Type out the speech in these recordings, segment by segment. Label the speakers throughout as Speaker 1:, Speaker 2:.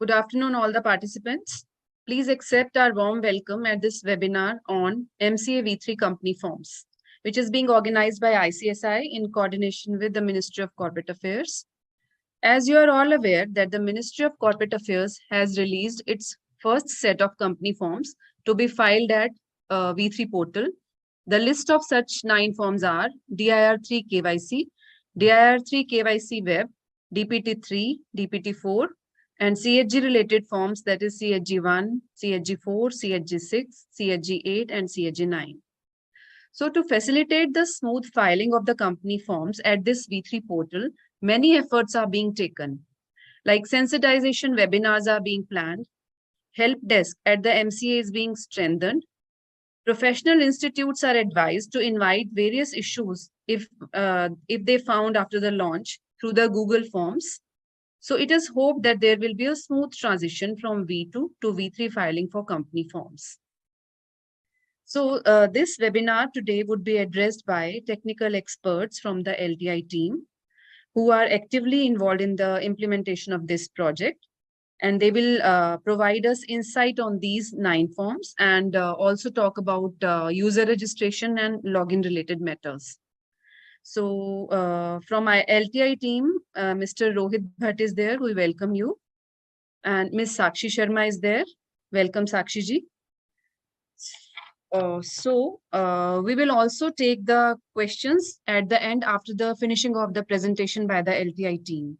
Speaker 1: Good afternoon, all the participants. Please accept our warm welcome at this webinar on MCA-V3 company forms, which is being organized by ICSI in coordination with the Ministry of Corporate Affairs. As you are all aware that the Ministry of Corporate Affairs has released its first set of company forms to be filed at V3 portal. The list of such 9 forms are Dir3 KYC, Dir3 KYC Web, Dpt3, Dpt4, and CHG related forms, that is CHG1, CHG4, CHG6, CHG8, and CHG9. So to facilitate the smooth filing of the company forms at this V3 portal, many efforts are being taken. Like sensitization webinars are being planned, help desk at the MCA is being strengthened, professional institutes are advised to invite various issues if they found after the launch through the Google Forms. So it is hoped that there will be a smooth transition from V2 to V3 filing for company forms. So this webinar today would be addressed by technical experts from the LTI team who are actively involved in the implementation of this project. And they will provide us insight on these 9 forms and also talk about user registration and login related matters. So from my LTI team, Mr. Rohit Bhatt is there. We welcome you. And Ms. Sakshi Sharma is there. Welcome, Sakshi ji. We will also take the questions at the end after the finishing of the presentation by the LTI team.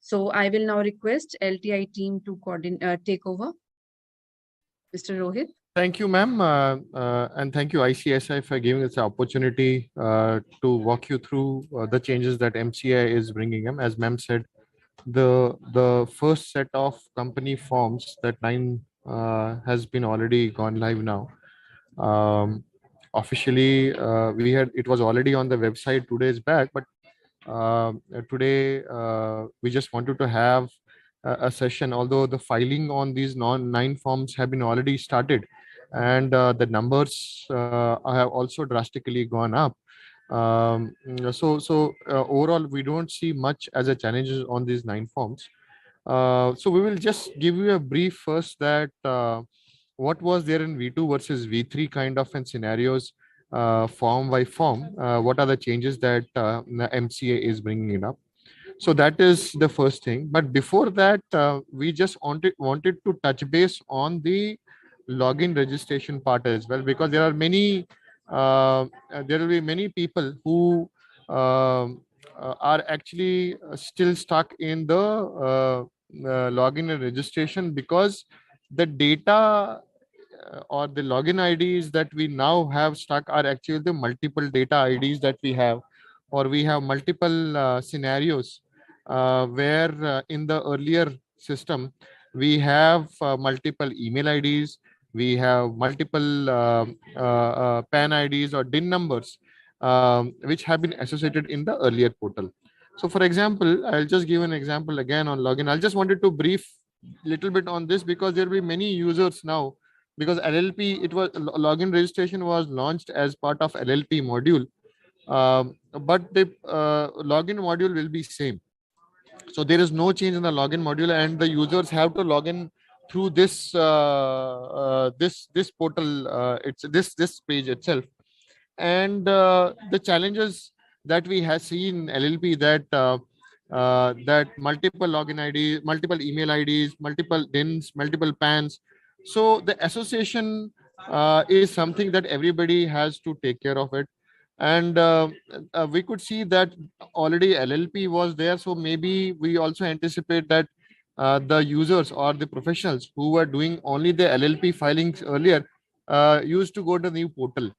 Speaker 1: So I will now request LTI team to take over. Mr. Rohit.
Speaker 2: Thank you, ma'am. And thank you, ICSI, for giving us the opportunity to walk you through the changes that MCA is bringing in. As ma'am said, the first set of company forms, that 9 has been already gone live now. Officially, it was already on the website 2 days back, but today we just wanted to have a session, although the filing on these 9 forms have been already started, and the numbers have also drastically gone up. So overall, we don't see much as a challenge on these 9 forms. So we will just give you a brief first that what was there in V2 versus V3 kind of and scenarios, form by form. What are the changes that the MCA is bringing it up? So that is the first thing. But before that, we just wanted to touch base on the login registration part as well, because there are many there will be many people who are actually still stuck in the login and registration, because the data or the login IDs that we now have stuck are actually the multiple data IDs that we have, or we have multiple scenarios where in the earlier system we have multiple email IDs, we have multiple PAN IDs or DIN numbers which have been associated in the earlier portal. So for example, I'll just give an example again on login. I just wanted to brief little bit on this, because there will be many users now, because LLP, it was login registration was launched as part of LLP module, but the login module will be same. So there is no change in the login module, and the users have to log in through this this portal. It's this page itself. And the challenges that we have seen LLP, that that multiple login IDs, multiple email IDs, multiple DINs, multiple PANs. So the association is something that everybody has to take care of it. And we could see that already LLP was there. So maybe we also anticipate that the users or the professionals who were doing only the LLP filings earlier used to go to the new portal.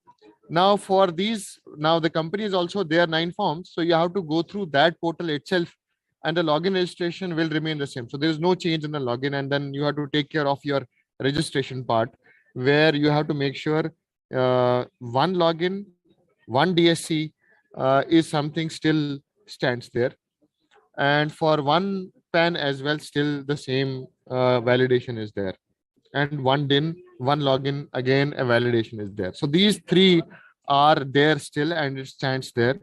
Speaker 2: Now for these, now the company is also there 9 forms. So you have to go through that portal itself, and the login registration will remain the same. So there is no change in the login, and then you have to take care of your registration part, where you have to make sure one login, one DSC is something still stands there, and for one PAN as well, still the same validation is there, and one DIN, one login, again a validation is there. So these 3 are there still, and it stands there.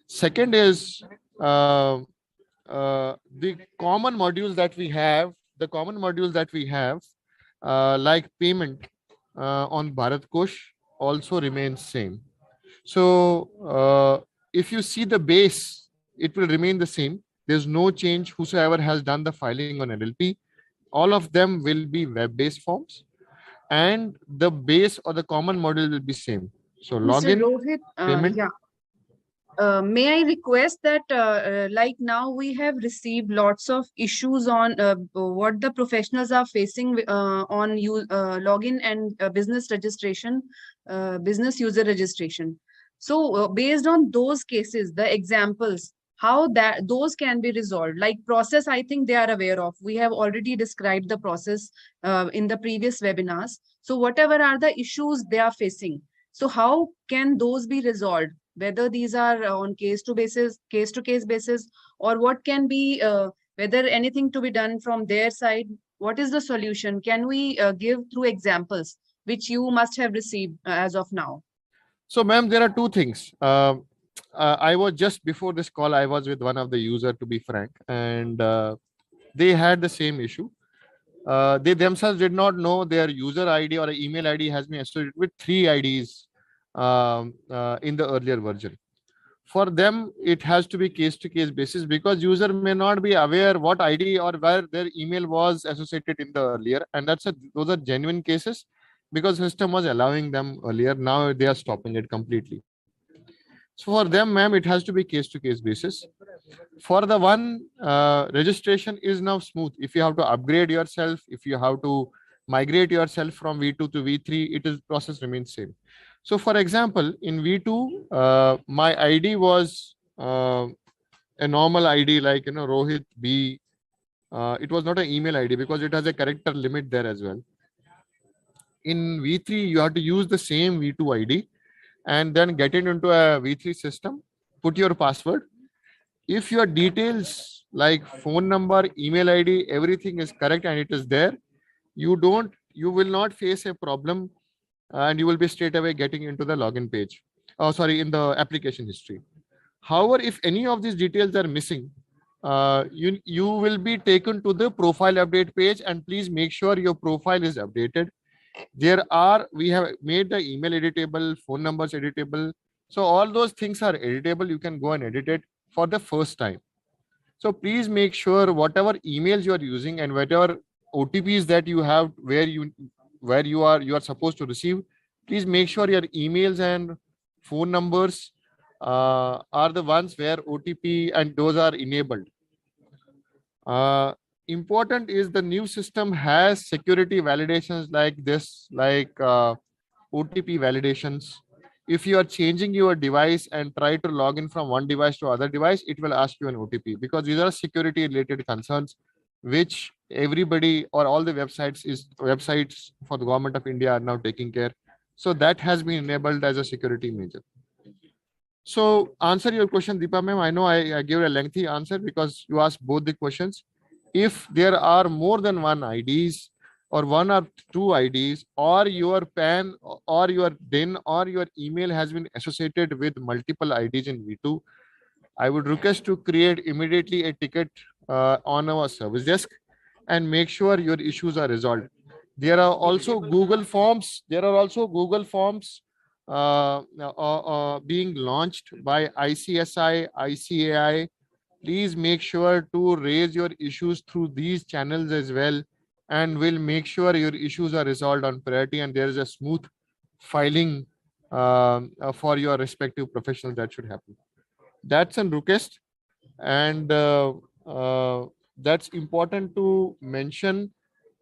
Speaker 2: Second is the common modules that we have, the common modules that we have, like payment on Bharat Kosh, also remains same. So if you see the base, it will remain the same. There's no change. Whosoever has done the filing on LLP, all of them will be web-based forms, and the base or the common module will be same. So
Speaker 1: Mr.
Speaker 2: login,
Speaker 1: Rohit,
Speaker 2: payment.
Speaker 1: yeah. May I request that, like now we have received lots of issues on what the professionals are facing on login and business registration, business user registration. So based on those cases, the examples, how that those can be resolved. Like process, I think they are aware of. We have already described the process in the previous webinars. So whatever are the issues they are facing, so how can those be resolved? Whether these are on case to case basis, or what can be, whether anything to be done from their side, what is the solution? Can we give through examples which you must have received as of now?
Speaker 2: So, ma'am, there are two things. I was just before this call, I was with one of the user, to be frank, and they had the same issue. They themselves did not know their user ID or email ID has been associated with 3 IDs in the earlier version. For them, it has to be case-to-case basis, because user may not be aware what ID or where their email was associated in the earlier, and those are genuine cases, because system was allowing them earlier. Now they are stopping it completely. So for them, ma'am, it has to be case-to-case basis. For the one, registration is now smooth. If you have to upgrade yourself, if you have to migrate yourself from V2 to V3, it is process remains same. So for example, in V2, my ID was a normal ID, like, Rohit B. It was not an email ID because it has a character limit there as well. In V3, you have to use the same V2 ID and then get it into a V3 system, put your password. If your details like phone number, email ID, everything is correct and it is there, you will not face a problem, and you will be straight away getting into the login page. Oh, sorry, in the application history. However, if any of these details are missing, you will be taken to the profile update page, and please make sure your profile is updated. We have made the email editable, phone numbers editable. So all those things are editable. You can go and edit it for the first time. So please make sure whatever emails you are using and whatever OTPs that you have where you are supposed to receive, please make sure your emails and phone numbers are the ones where OTP and those are enabled. Important is the new system has security validations like this, like OTP validations. If you are changing your device and try to log in from one device to other device, it will ask you an OTP, because these are security related concerns which everybody or all the websites for the government of India are now taking care. So that has been enabled as a security measure. So answer your question, Deepa ma'am. I know I gave a lengthy answer because you asked both the questions. If there are more than one IDs or one or two IDs, or your PAN or your DIN or your email has been associated with multiple IDs in V2, I would request to create immediately a ticket on our service desk and make sure your issues are resolved. There are also Google Forms. Being launched by ICSI, ICAI. Please make sure to raise your issues through these channels as well, and we'll make sure your issues are resolved on priority and there is a smooth filing for your respective professionals. That should happen. That's a request, and that's important to mention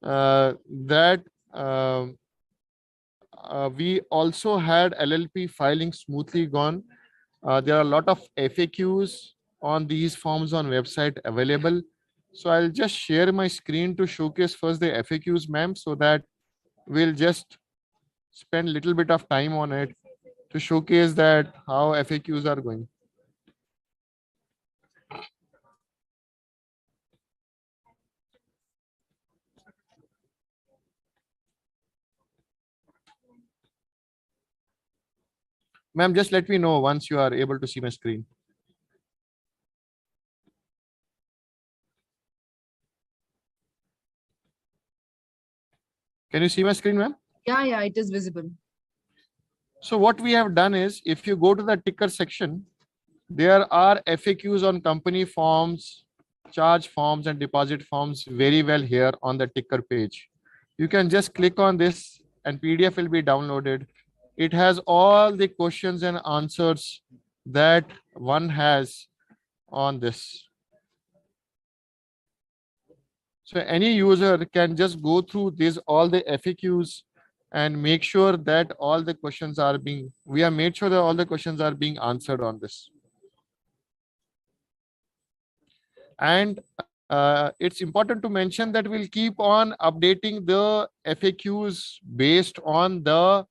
Speaker 2: that we also had LLP filing smoothly gone. There are a lot of FAQs on these forms on website available. So I'll just share my screen to showcase first the FAQs, ma'am, so that we'll just spend a little bit of time on it to showcase that how FAQs are going. Ma'am, just let me know once you are able to see my screen. Can you see my screen, ma'am?
Speaker 1: Yeah, it is visible.
Speaker 2: So what we have done is, if you go to the ticker section, there are FAQs on company forms, charge forms, and deposit forms very well here on the ticker page. You can just click on this and PDF will be downloaded. It has all the questions and answers that one has on this. So any user can just go through all the FAQs and make sure that all the questions are being, we have made sure that all the questions are being answered on this. And it's important to mention that we'll keep on updating the FAQs based on the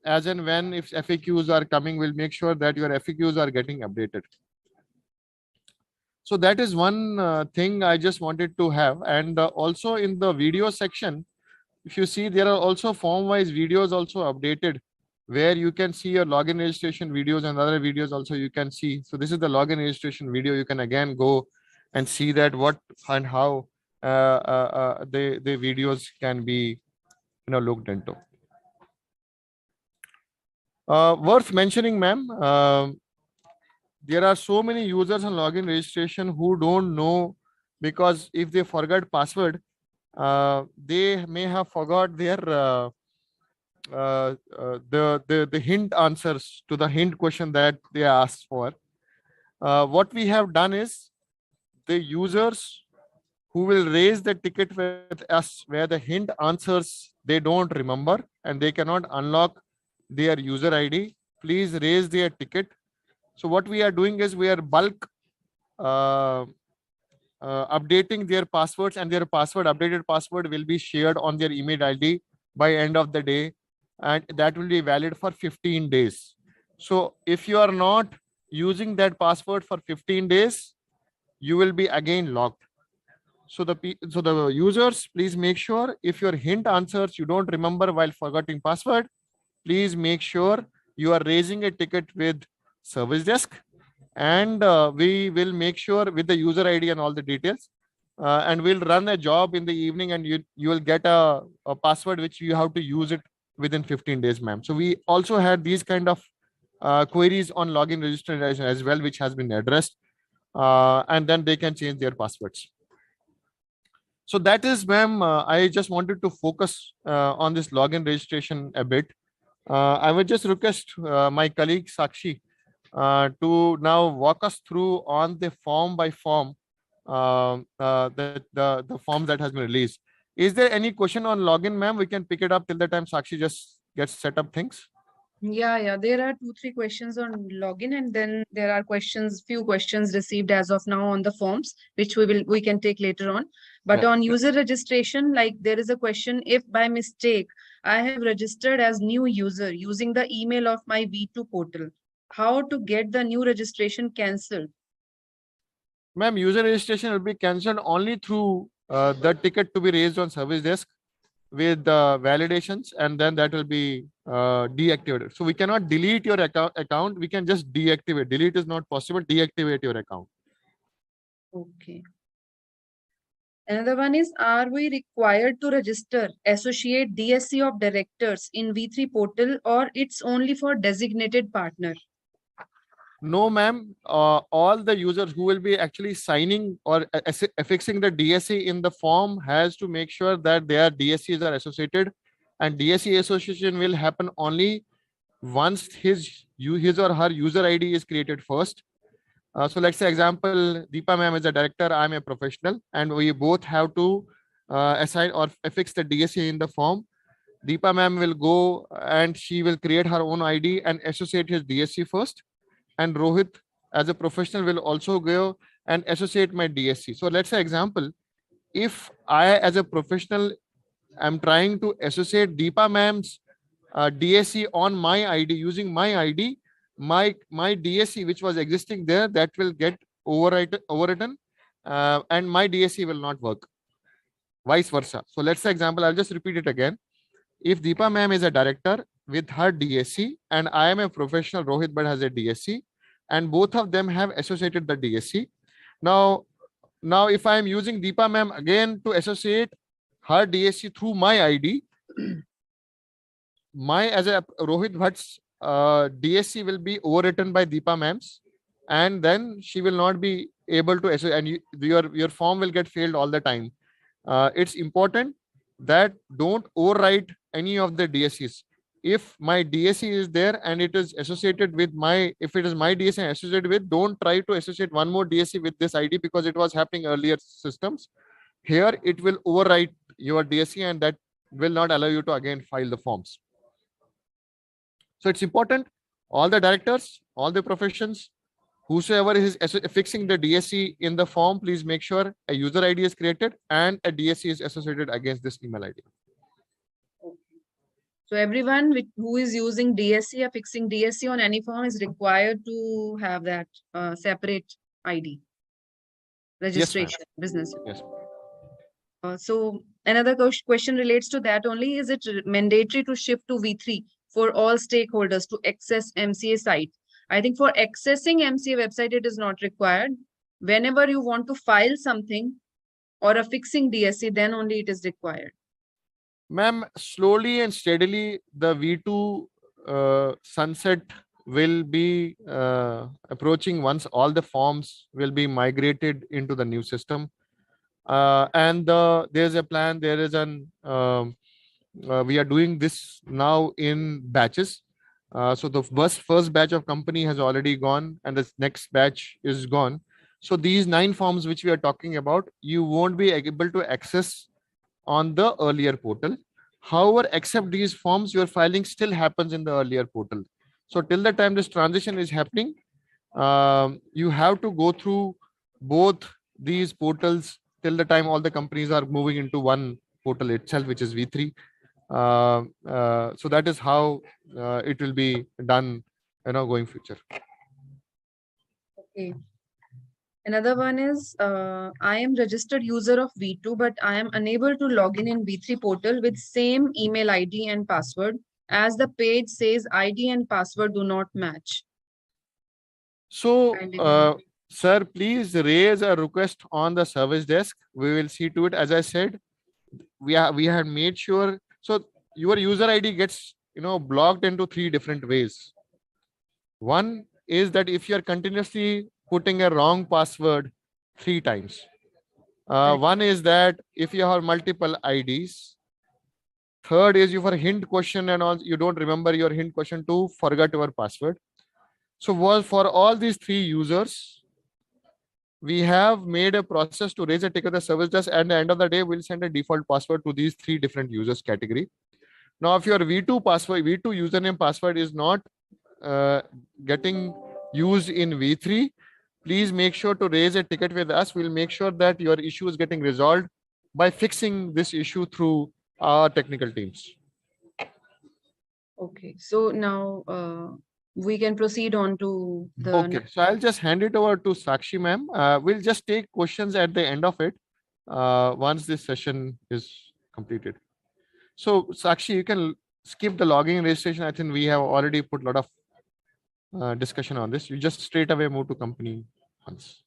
Speaker 2: as and when if FAQs are coming, we'll make sure that your FAQs are getting updated. So that is one thing I just wanted to have. And also in the video section, if you see, there are also form-wise videos also updated, where you can see your login registration videos and other videos also you can see. So this is the login registration video. You can again go and see that what and how the videos can be looked into. Worth mentioning, ma'am, there are so many users on login registration who don't know, because if they forgot password, they may have forgot their the hint answers to the hint question that they asked for. What we have done is, the users who will raise the ticket with us where the hint answers they don't remember and they cannot unlock their user ID, please raise their ticket. So what we are doing is, we are bulk updating their passwords, and their updated password will be shared on their email ID by end of the day, and that will be valid for 15 days. So if you are not using that password for 15 days, you will be again locked. So the users, please make sure, if your hint answers you don't remember while forgetting password, please make sure you are raising a ticket with service desk, and we will make sure with the user ID and all the details, and we'll run a job in the evening, and you will get a password which you have to use it within 15 days, ma'am. So we also had these kind of queries on login registration as well, which has been addressed, and then they can change their passwords. So that is, ma'am, I just wanted to focus on this login registration a bit. I would just request my colleague Sakshi to now walk us through on the form by form, the form that has been released. Is there any question on login, ma'am? We can pick it up till the time Sakshi just gets set up things.
Speaker 1: Yeah. There are 2-3 questions on login, and then there are few questions received as of now on the forms, which we can take later on. But on user registration, like there is a question, if by mistake I have registered as new user using the email of my V2 portal, how to get the new registration cancelled?
Speaker 2: Ma'am, user registration will be cancelled only through the ticket to be raised on service desk with validations, and then that will be deactivated. So we cannot delete your account. We can just deactivate. Delete is not possible. Deactivate your account.
Speaker 1: Okay. Another one is, are we required to register associate DSC of directors in V3 portal, or it's only for designated partner?
Speaker 2: No, ma'am. All the users who will be actually signing or affixing the DSC in the form has to make sure that their DSCs are associated, and DSC association will happen only once his or her user ID is created first. So let's say example, Deepa ma'am is a director, I'm a professional, and we both have to assign or affix the DSC in the form. Deepa ma'am will go and she will create her own ID and associate his DSC first. And Rohit as a professional will also go and associate my DSC. So let's say example, if I as a professional am trying to associate Deepa ma'am's DSC on my ID, using my ID, my DSC which was existing there, that will get overwritten, and my DSC will not work. Vice versa. So let's say example, I'll just repeat it again. If Deepa ma'am is a director with her DSC and I am a professional, Rohit but has a DSC, and both of them have associated the DSC. Now if I am using Deepa ma'am again to associate her DSC through my ID, my as a Rohit Bhatt's DSC will be overwritten by Deepa ma'am's, and then she will not be able to and your form will get failed all the time. It's important that don't overwrite any of the DSCs. If my DSC is there and it is associated with if it is my DSC and associated with, don't try to associate one more DSC with this ID, because it was happening earlier systems. Here it will overwrite your DSC, and that will not allow you to again file the forms. So it's important, all the directors, all the professions, whosoever is fixing the DSC in the form, please make sure a user ID is created and a DSC is associated against this email ID.
Speaker 1: So everyone who is using DSC or fixing DSC on any form is required to have that separate ID registration.
Speaker 2: Yes,
Speaker 1: business.
Speaker 2: Yes.
Speaker 1: So another question relates to that only. Is it mandatory to shift to V3 for all stakeholders to access MCA site? I think for accessing MCA website, it is not required. Whenever you want to file something or affixing DSC, then only it is required.
Speaker 2: Ma'am, slowly and steadily, the V2 sunset will be approaching once all the forms will be migrated into the new system. And there's a plan, there is we are doing this now in batches. So the first batch of company has already gone and the next batch is gone. So these 9 forms which we are talking about, you won't be able to access on the earlier portal. However, except these forms, your filing still happens in the earlier portal. So till the time this transition is happening, you have to go through both these portals till the time all the companies are moving into one portal itself, which is V3. So that is how it will be done, going future.
Speaker 1: Okay. Another one is, I am registered user of V2, but I am unable to log in V3 portal with same email ID and password, as the page says ID and password do not match.
Speaker 2: So, sir, please raise a request on the service desk. We will see to it. As I said, we have made sure. So your user ID gets blocked into 3 different ways. One is that if you are continuously putting a wrong password 3 times. One is that if you have multiple IDs. Third is you for hint question and all, you don't remember your hint question to forget your password. So for all these 3 users, we have made a process to raise a ticket at the service desk, and at the end of the day, we'll send a default password to these 3 different users category. Now, if your V2 username password is not getting used in V3, please make sure to raise a ticket with us. We'll make sure that your issue is getting resolved by fixing this issue through our technical teams.
Speaker 1: Okay, so now we can proceed on to the...
Speaker 2: Okay, so I'll just hand it over to Sakshi ma'am. We'll just take questions at the end of it once this session is completed. So Sakshi, you can skip the login registration. I think we have already put a lot of discussion on this. You just straight away move to company once.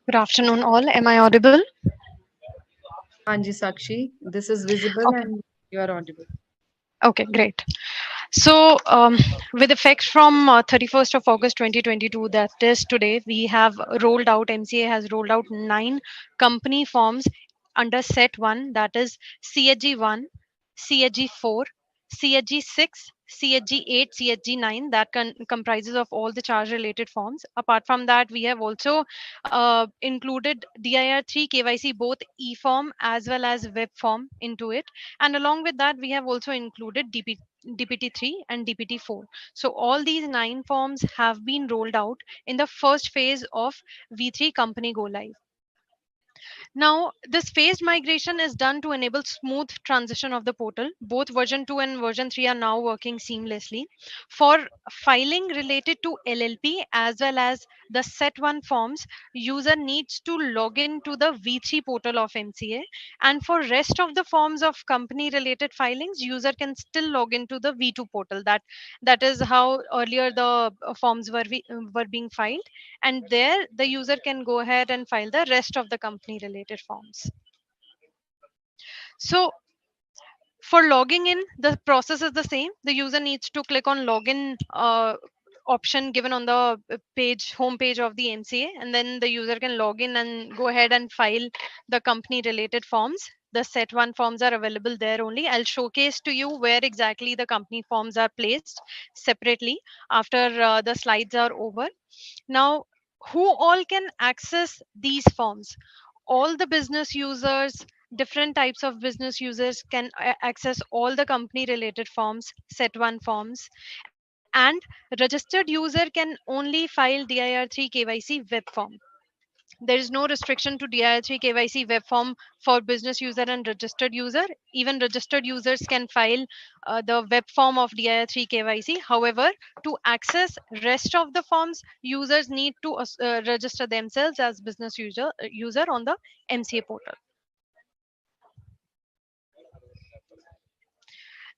Speaker 3: Good afternoon, all. Am I audible?
Speaker 1: Anji Sakshi, this is visible and you are audible.
Speaker 3: Okay, great. So, with effect from 31st of August 2022, that is today, we have rolled out, MCA has rolled out 9 company forms under set 1, that is CHG 1, CHG 4, CHG 6, CHG 8, CHG 9, that comprises of all the charge related forms. Apart from that, we have also included Dir3 KYC, both e-form as well as web form into it. And along with that, we have also included Dpt3 and Dpt4. So all these 9 forms have been rolled out in the first phase of V3 company go live. Now, this phased migration is done to enable smooth transition of the portal. Both version 2 and version 3 are now working seamlessly. For filing related to LLP as well as the set 1 forms, user needs to log in to the V3 portal of MCA. And for rest of the forms of company related filings, user can still log into the V2 portal. That is how earlier the forms were being filed, and there the user can go ahead and file the rest of the company related forms. So for logging in, the process is the same. The user needs to click on login option given on the home page of the MCA, and then the user can log in and go ahead and file the company related forms. The set 1 forms are available there only. I'll showcase to you where exactly the company forms are placed separately after the slides are over. Now, who all can access these forms? All the business users, different types of business users can access all the company related forms, set 1 forms, and registered user can only file dir3 kyc web form. There is no restriction to dir3 kyc web form for business user and registered user. Even registered users can file the web form of dir3 kyc. However, to access rest of the forms, users need to register themselves as business user on the MCA portal.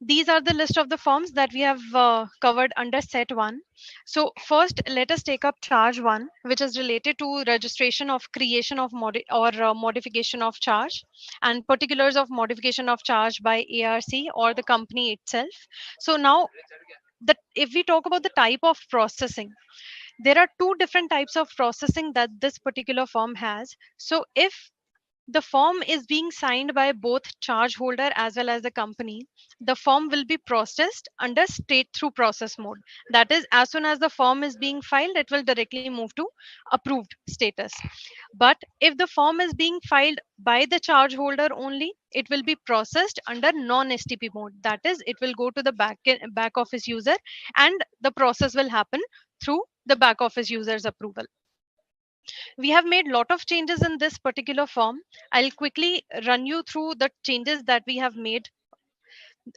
Speaker 3: These are the list of the forms that we have covered under set 1. So first, let us take up charge 1, which is related to registration of creation of modification of charge and particulars of modification of charge by ARC or the company itself. So now, if we talk about the type of processing, there are two different types of processing that this particular form has. So if the form is being signed by both charge holder as well as the company, the form will be processed under straight through process mode. That is, as soon as the form is being filed, it will directly move to approved status. But if the form is being filed by the charge holder only, it will be processed under non-STP mode. That is, it will go to the back office user, and the process will happen through the back office user's approval. We have made lot of changes in this particular form. I'll quickly run you through the changes that we have made.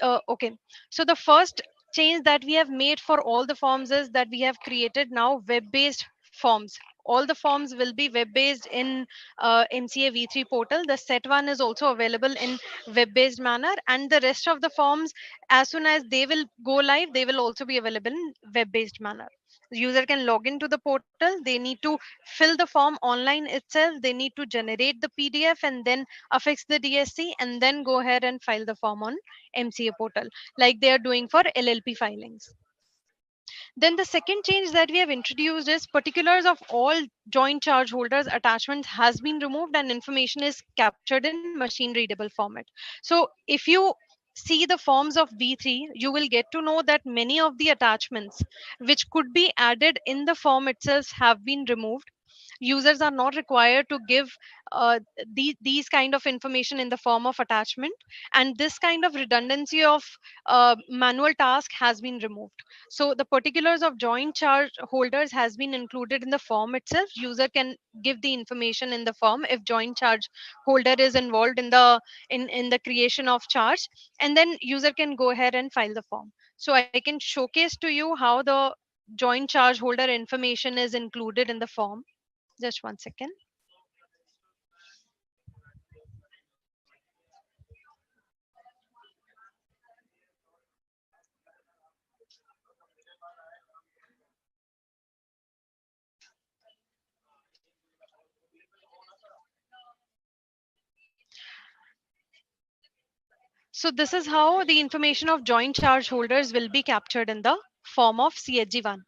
Speaker 3: Okay, so the first change that we have made for all the forms is that we have created now web-based forms. All the forms will be web-based in MCA V3 portal. The set 1 is also available in web-based manner, and the rest of the forms, as soon as they will go live, they will also be available in web-based manner. The user can log into the portal. They need to fill the form online itself. They need to generate the PDF and then affix the DSC and then go ahead and file the form on MCA portal, like they are doing for LLP filings. Then the second change that we have introduced is particulars of all joint charge holders attachments has been removed and information is captured in machine readable format. So if you see the forms of V3, you will get to know that many of the attachments which could be added in the form itself have been removed. Users are not required to give these kind of information in the form of attachment, and this kind of redundancy of manual task has been removed. So the particulars of joint charge holders has been included in the form itself. User can give the information in the form if joint charge holder is involved in the creation of charge, and then user can go ahead and file the form. So I can showcase to you how the joint charge holder information is included in the form. Just one second. So this is how the information of joint charge holders will be captured in the form of CHG1.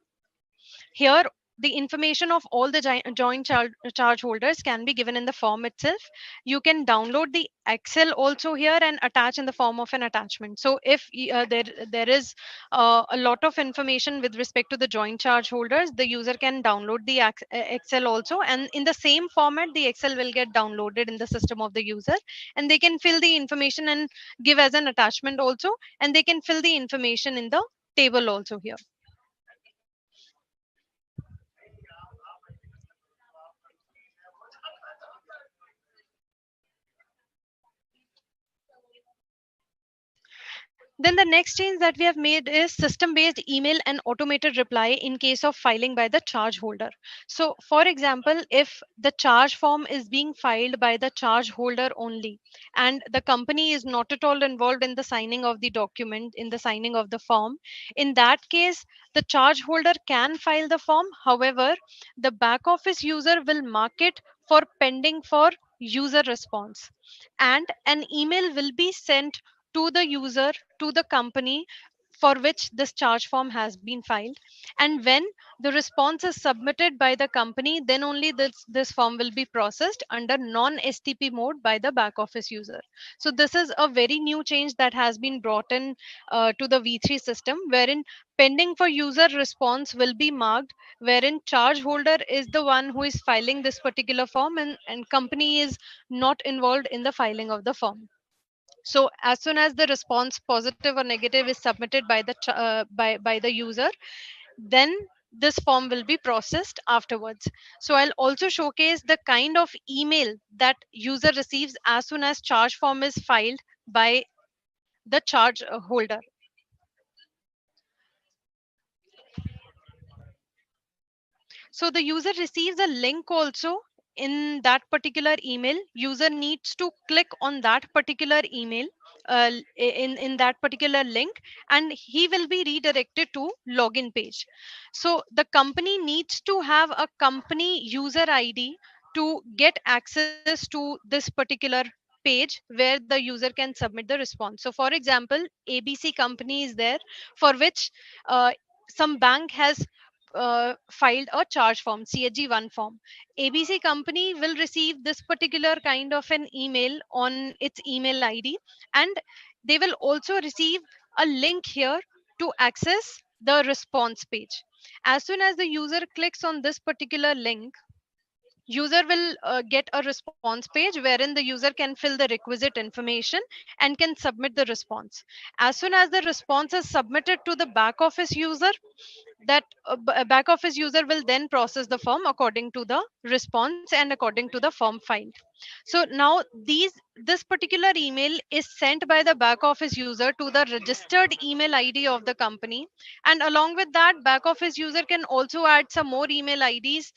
Speaker 3: Here, the information of all the joint charge holders can be given in the form itself. You can download the Excel also here and attach in the form of an attachment. So if there is a lot of information with respect to the joint charge holders, the user can download the Excel also, and in the same format, the Excel will get downloaded in the system of the user, and they can fill the information and give as an attachment also, and they can fill the information in the table also here. Then the next change that we have made is system based email and automated reply in case of filing by the charge holder. So for example, if the charge form is being filed by the charge holder only and the company is not at all involved in the signing of the document, in the signing of the form, in that case the charge holder can file the form. However, the back office user will mark it for pending for user response, and an email will be sent to the user, to the company for which this charge form has been filed. And when the response is submitted by the company, then only this form will be processed under non STP mode by the back office user. So this is a very new change that has been brought in to the V3 system, wherein pending for user response will be marked, wherein charge holder is the one who is filing this particular form, and company is not involved in the filing of the form. So as soon as the response positive or negative is submitted by the by the user, then this form will be processed afterwards. So I'll also showcase the kind of email that user receives as soon as charge form is filed by the charge holder. So the user receives a link also. In that particular email, user needs to click on that particular email, in that particular link, and he will be redirected to login page. So the company needs to have a company user ID to get access to this particular page where the user can submit the response. So for example, ABC company is there, for which some bank has filed a charge form, CHG1 form. ABC company will receive this particular kind of an email on its email ID, and they will also receive a link here to access the response page. As soon as the user clicks on this particular link, user will get a response page wherein the user can fill the requisite information and can submit the response. As soon as the response is submitted to the back office user, that back office user will then process the form according to the response and according to the form filed. So now this particular email is sent by the back office user to the registered email ID of the company, and along with that, back office user can also add some more email IDs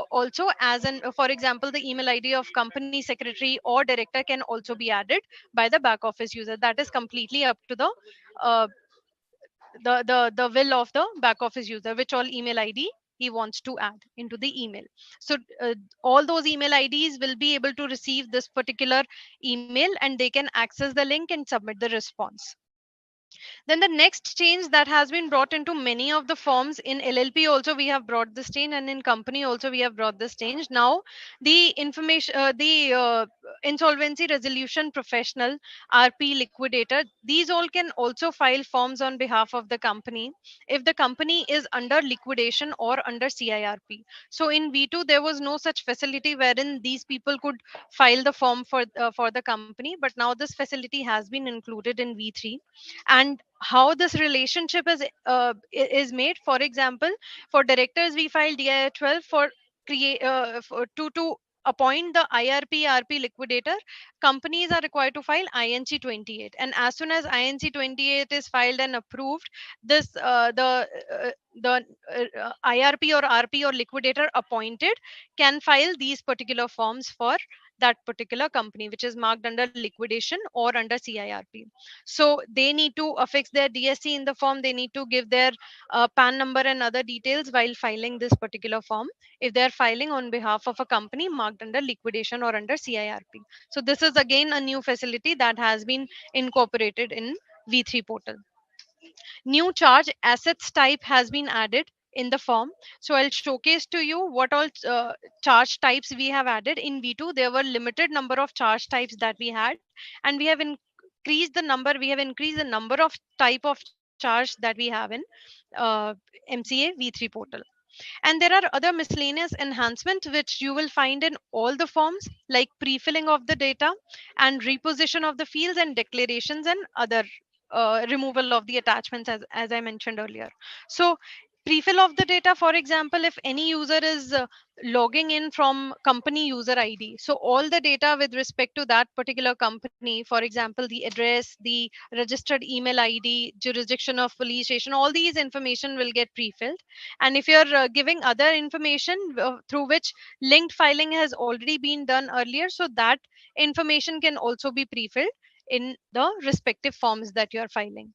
Speaker 3: also, as an for example, the email ID of company secretary or director can also be added by the back office user. That is completely up to uh, the will of the back office user, which all email ID he wants to add into the email. So all those email IDs will be able to receive this particular email, and they can access the link and submit the response. Then the next change that has been brought into many of the forms, in LLP also we have brought this change, and in company also we have brought this change. Now the information, the insolvency resolution professional, RP liquidator, these all can also file forms on behalf of the company if the company is under liquidation or under CIRP. So in V2 there was no such facility wherein these people could file the form for the company, but now this facility has been included in V3. And how this relationship is made, for example, for directors we file dir 12 for create to appoint the IRP liquidator. Companies are required to file INC 28, and as soon as INC 28 is filed and approved, this the IRP or RP or liquidator appointed can file these particular forms for that particular company which is marked under liquidation or under CIRP. So they need to affix their DSC in the form, they need to give their PAN number and other details while filing this particular form if they are filing on behalf of a company marked under liquidation or under CIRP. So this is again a new facility that has been incorporated in V3 portal. New charge assets type has been added in the form. So I'll showcase to you what all charge types we have added. In V2 there were limited number of charge types that we had, and we have increased the number of type of charge that we have in uh, MCA V3 portal. And there are other miscellaneous enhancements which you will find in all the forms, like pre-filling of the data and reposition of the fields and declarations and other removal of the attachments, as I mentioned earlier. So Prefill of the data, for example, if any user is logging in from company user ID, so all the data with respect to that particular company, for example, the address, the registered email ID, jurisdiction of police station, all these information will get prefilled. And if you're giving other information through which linked filing has already been done earlier, so that information can also be prefilled in the respective forms that you are filing.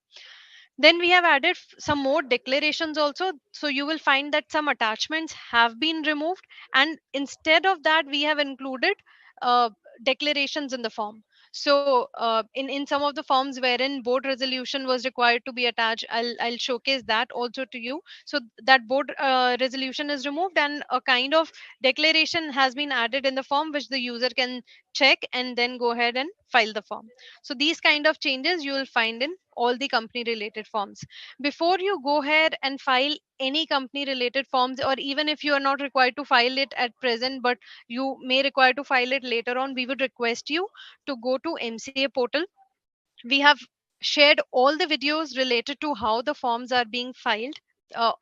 Speaker 3: Then we have added some more declarations also. So you will find that some attachments have been removed, and instead of that, we have included uh, declarations in the form. So in some of the forms wherein board resolution was required to be attached, I'll showcase that also to you. So that board resolution is removed, and a kind of declaration has been added in the form which the user can check and then go ahead and file the form. So these kind of changes you will find in all the company related forms. Before you go ahead and file any company related forms, or even if you are not required to file it at present but you may require to file it later on, we would request you to go to MCA portal. We have shared all the videos related to how the forms are being filed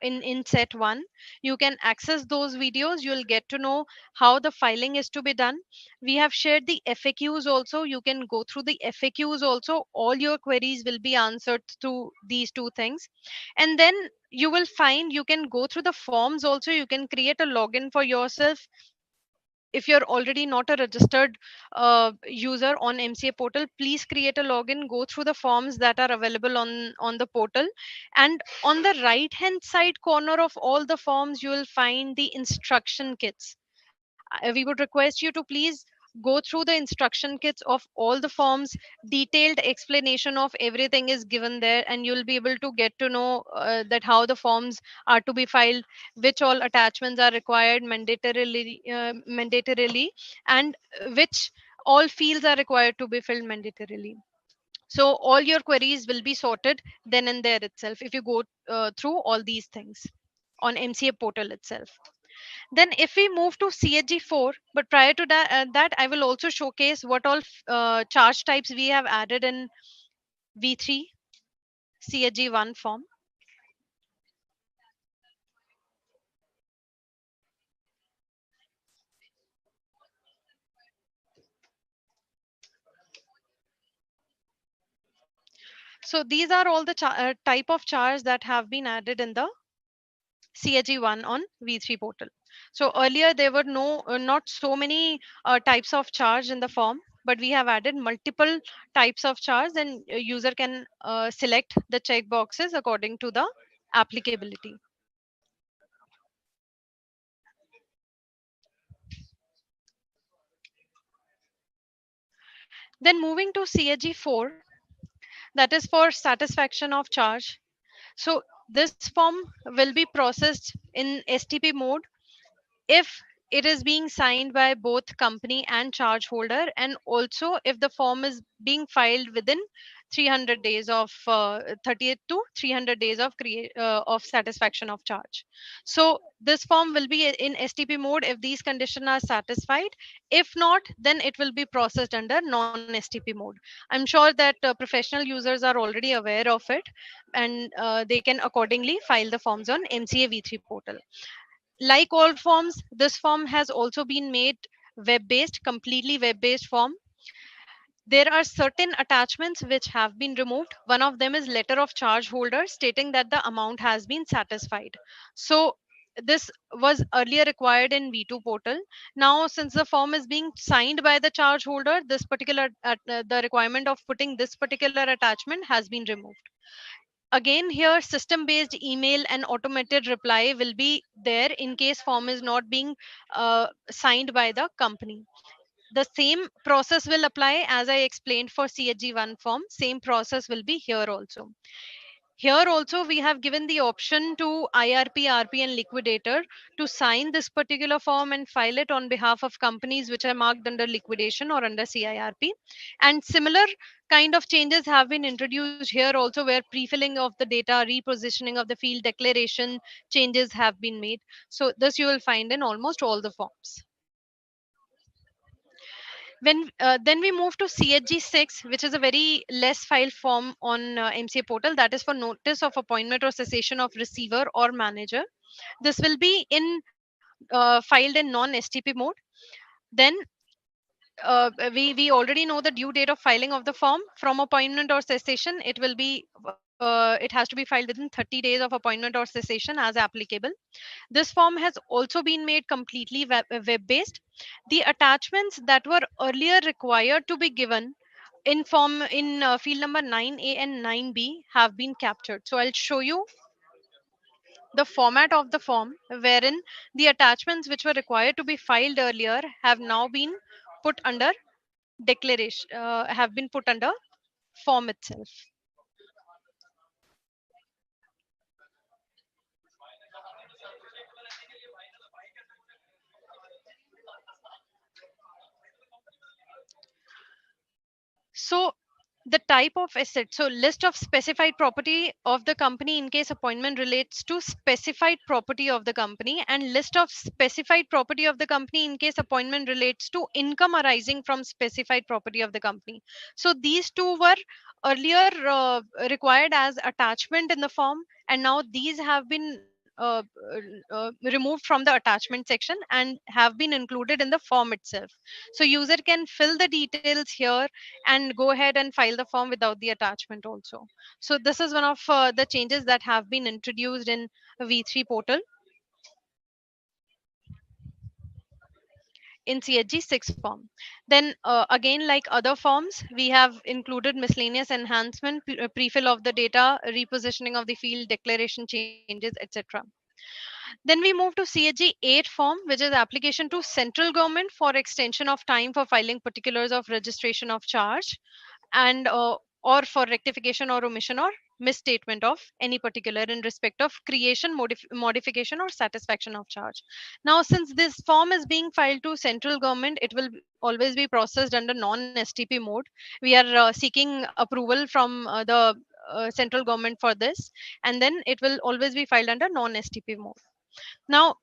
Speaker 3: in set 1. You can access those videos, you'll get to know how the filing is to be done. We have shared the FAQs also, you can go through the FAQs also, all your queries will be answered through these two things. And then you will find you can go through the forms also, you can create a login for yourself. If you're already not a registered user on MCA portal, please create a login, go through the forms that are available on the portal. And on the right hand side corner of all the forms, you will find the instruction kits. We would request you to please go through the instruction kits of all the forms. Detailed explanation of everything is given there, and you'll be able to get to know that how the forms are to be filed, which all attachments are required mandatorily, and which all fields are required to be filled mandatorily. So all your queries will be sorted then and there itself if you go through all these things on MCA portal itself. Then if we move to CHG4, but prior to that I will also showcase what all charge types we have added in V3 CHG1 form. So these are all the type of charge that have been added in the CHG1 on V3 portal. So earlier there were not so many types of charge in the form, but we have added multiple types of charge, and a user can select the check boxes according to the applicability. Then moving to CHG4, that is for satisfaction of charge. So this form will be processed in STP mode if it is being signed by both company and charge holder, and also if the form is being filed within 300 days of 30th to 300 days of satisfaction of charge. So this form will be in STP mode if these conditions are satisfied. If not, then it will be processed under non STP mode. I'm sure that professional users are already aware of it, and they can accordingly file the forms on MCA V3 portal. Like all forms, this form has also been made web based, completely web based form. There are certain attachments which have been removed. One of them is letter of charge holder stating that the amount has been satisfied. So this was earlier required in V2 portal. Now, since the form is being signed by the charge holder, this particular the requirement of putting this particular attachment has been removed. Again, here system based email and automated reply will be there in case form is not being signed by the company. The same process will apply as I explained for CHG1 form. Same process will be here also. Here also we have given the option to IRP, RP and liquidator to sign this particular form and file it on behalf of companies which are marked under liquidation or under CIRP. And similar kind of changes have been introduced here also, where pre-filling of the data, repositioning of the field, declaration changes have been made. So this you will find in almost all the forms. When then we move to CHG 6, which is a very less file form on MCA portal, that is for notice of appointment or cessation of receiver or manager. This will be in filed in non-STP mode. Then we already know the due date of filing of the form. From appointment or cessation, it has to be filed within 30 days of appointment or cessation as applicable. This form has also been made completely web based. The attachments that were earlier required to be given in form in field number 9A and 9B have been captured. So I'll show you the format of the form, wherein the attachments which were required to be filed earlier have now been put under declaration, have been put under form itself. So the type of asset, so list of specified property of the company in case appointment relates to specified property of the company, and list of specified property of the company in case appointment relates to income arising from specified property of the company. So these two were earlier required as attachment in the form, and now these have been removed from the attachment section and have been included in the form itself. So user can fill the details here and go ahead and file the form without the attachment also. So this is one of the changes that have been introduced in V3 portal in CHG 6 form. Then again, like other forms, we have included miscellaneous enhancement, pre-fill of the data, repositioning of the field, declaration changes, etc. Then we move to CHG 8 form, which is application to central government for extension of time for filing particulars of registration of charge, and or for rectification or omission or misstatement of any particular in respect of creation, modification or satisfaction of charge. Now since this form is being filed to central government, it will always be processed under non-STP mode. We are seeking approval from the central government for this, and then it will always be filed under non-STP mode. Now,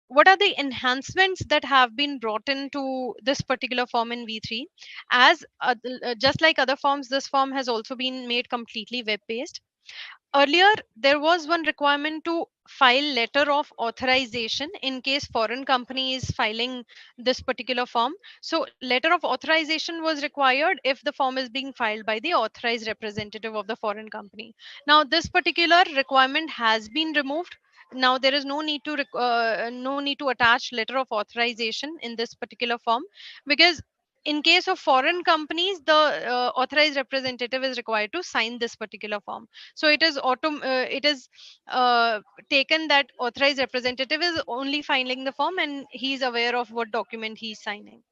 Speaker 3: what are the enhancements that have been brought into this particular form in V3? As just like other forms, this form has also been made completely web based. Earlier, there was one requirement to file letter of authorization in case foreign company is filing this particular form. So letter of authorization was required if the form is being filed by the authorized representative of the foreign company. Now this particular requirement has been removed. Now there is no need to attach letter of authorization in this particular form, because in case of foreign companies, the authorized representative is required to sign this particular form. So it is taken that authorized representative is only filing the form and he is aware of what document he is signing.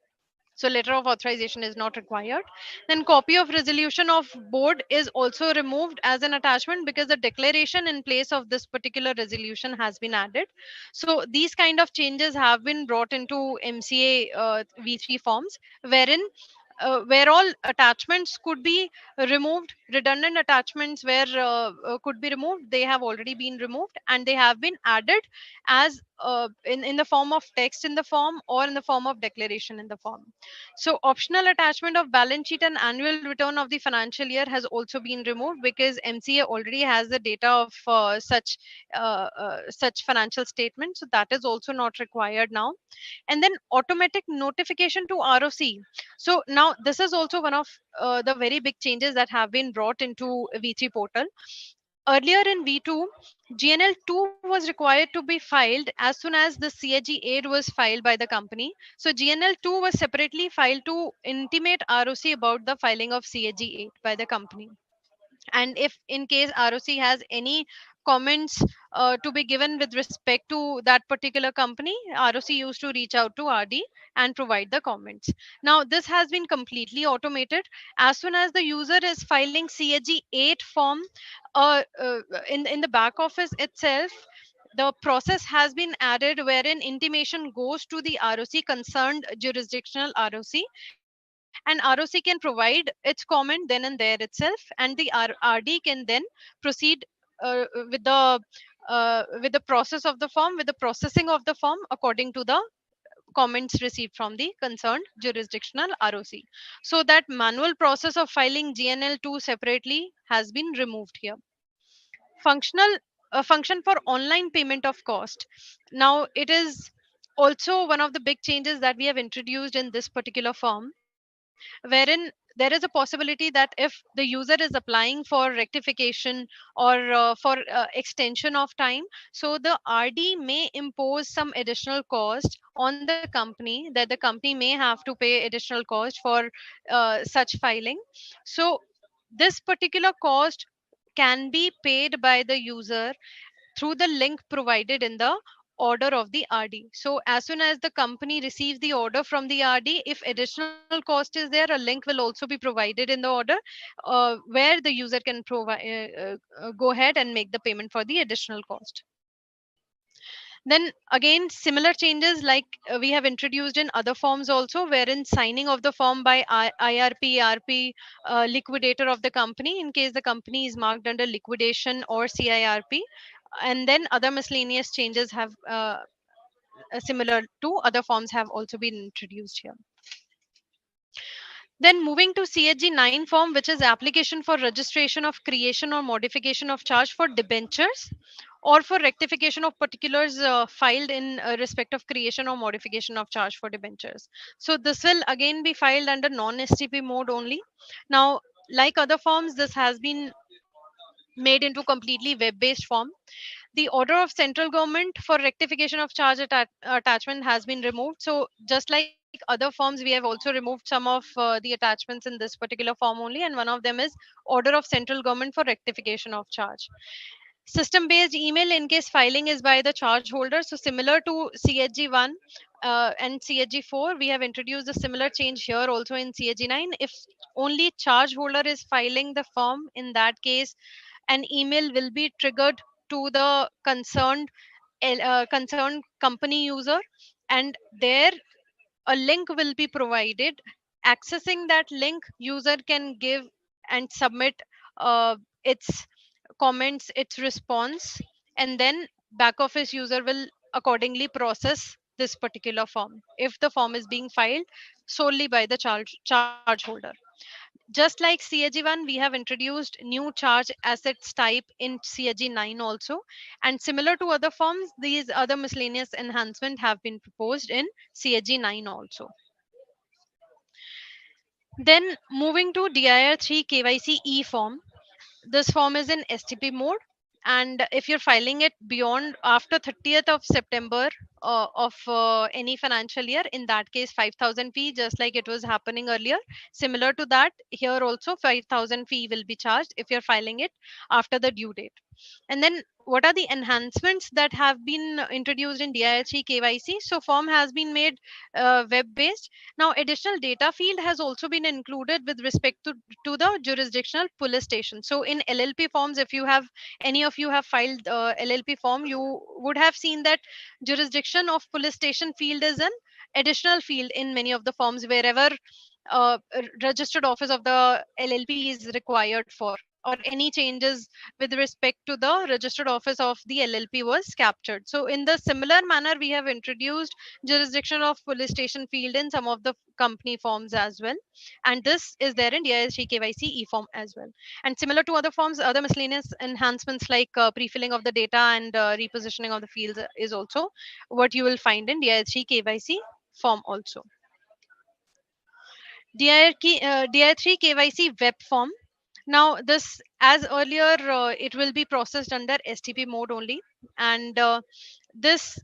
Speaker 3: So letter of authorization is not required. Then copy of resolution of board is also removed as an attachment, because the declaration in place of this particular resolution has been added. So these kind of changes have been brought into MCA V3 forms, where all attachments could be removed, redundant attachments where could be removed, they have already been removed, and they have been added as in the form of text in the form or in the form of declaration in the form. So optional attachment of balance sheet and annual return of the financial year has also been removed, because MCA already has the data of such financial statements. So that is also not required now. And then automatic notification to ROC. So now this is also one of the very big changes that have been brought into V3 portal. Earlier in V2, GNL2 was required to be filed as soon as the CHG 8 was filed by the company. So GNL2 was separately filed to intimate ROC about the filing of CHG 8 by the company. And if in case ROC has any comments to be given with respect to that particular company, ROC used to reach out to RD and provide the comments. Now this has been completely automated. As soon as the user is filing CHG 8 form in the back office itself, the process has been added wherein intimation goes to the ROC, concerned jurisdictional ROC, and ROC can provide its comment then and there itself, and the RD can then proceed with the process of the form, with the processing of the form according to the comments received from the concerned jurisdictional ROC. So that manual process of filing GNL2 separately has been removed here. Functional function for online payment of cost. Now it is also one of the big changes that we have introduced in this particular form, wherein there is a possibility that if the user is applying for rectification or for extension of time, so the RD may impose some additional cost on the company, that the company may have to pay additional cost for such filing. So this particular cost can be paid by the user through the link provided in the order of the RD. So as soon as the company receives the order from the RD, if additional cost is there, a link will also be provided in the order where the user can go ahead and make the payment for the additional cost. Then again, similar changes like we have introduced in other forms also, wherein signing of the form by IRP, RP, liquidator of the company in case the company is marked under liquidation or CIRP. And then other miscellaneous changes have similar to other forms have also been introduced here. Then moving to CHG 9 form, which is application for registration of creation or modification of charge for debentures or for rectification of particulars filed in respect of creation or modification of charge for debentures. So this will again be filed under non-STP mode only. Now, like other forms, this has been made into completely web-based form. The order of central government for rectification of charge attachment has been removed. So just like other forms, we have also removed some of the attachments in this particular form only, and one of them is order of central government for rectification of charge. System based email in case filing is by the charge holder. So similar to CHG1 and CHG4, we have introduced a similar change here also in CHG9. If only charge holder is filing the form, in that case an email will be triggered to the concerned company user, and there a link will be provided. Accessing that link, user can give and submit its comments, its response, and then back office user will accordingly process this particular form if the form is being filed solely by the charge holder. Just like CAG1, we have introduced new charge assets type in CAG9 also. And similar to other forms, these other miscellaneous enhancement have been proposed in CAG9 also. Then moving to Dir3 KYC E Form. This form is in STP mode. And if you're filing it beyond after 30th of September of any financial year, in that case 5,000 fee, just like it was happening earlier. Similar to that, here also 5,000 fee will be charged if you're filing it after the due date. And then what are the enhancements that have been introduced in DIHE KYC? So form has been made web based. Now additional data field has also been included with respect to the jurisdictional police station. So in LLP forms, if you have any of you have filed LLP form, you would have seen that jurisdiction of police station field is an additional field in many of the forms wherever registered office of the LLP is required for, or any changes with respect to the registered office of the LLP was captured. So in the similar manner, we have introduced jurisdiction of police station field in some of the company forms as well. And this is there in DISG KYC E form as well. And similar to other forms, other miscellaneous enhancements like pre-filling of the data and repositioning of the fields is also what you will find in DISG KYC form also. DI3 KYC web form. Now this, as earlier, it will be processed under STP mode only. And this,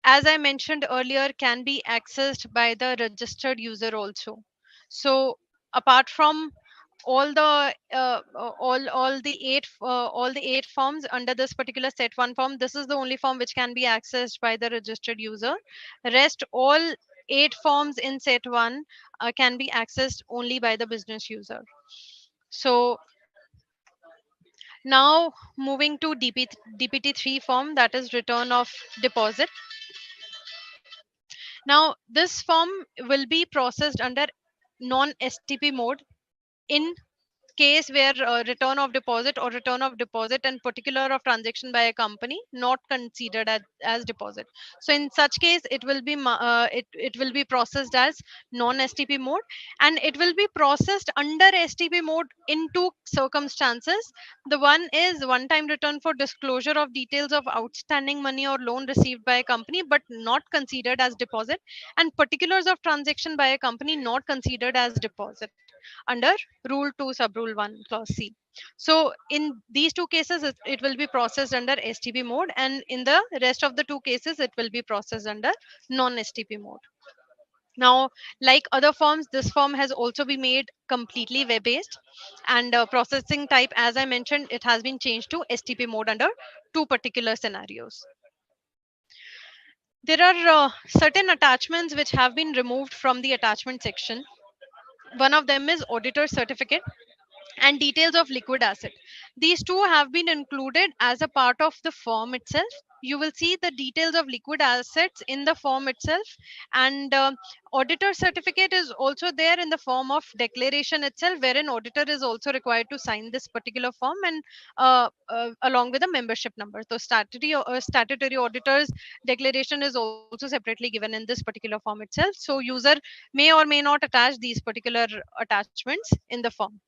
Speaker 3: as I mentioned earlier, can be accessed by the registered user also. So apart from all the eight forms under this particular set one form, this is the only form which can be accessed by the registered user. Rest all 8 forms in set one can be accessed only by the business user. So now moving to DPT3 form, that is return of deposit. Now this form will be processed under non-STP mode in case where return of deposit or return of deposit and particular of transaction by a company not considered as deposit. So in such case it will be it will be processed as non STP mode, and it will be processed under STP mode in two circumstances. The one is one time return for disclosure of details of outstanding money or loan received by a company but not considered as deposit, and particulars of transaction by a company not considered as deposit under rule 2 sub rule 1 clause C. So in these two cases it will be processed under STP mode, and in the rest of the two cases it will be processed under non STP mode. Now, like other forms, this form has also been made completely web based, and processing type, as I mentioned, it has been changed to STP mode under two particular scenarios. There are certain attachments which have been removed from the attachment section. One of them is auditor certificate and details of liquid asset. These two have been included as a part of the form itself. You will see the details of liquid assets in the form itself, and auditor certificate is also there in the form of declaration itself, wherein auditor is also required to sign this particular form, and along with a membership number. So statutory auditors declaration is also separately given in this particular form itself. So user may or may not attach these particular attachments in the form.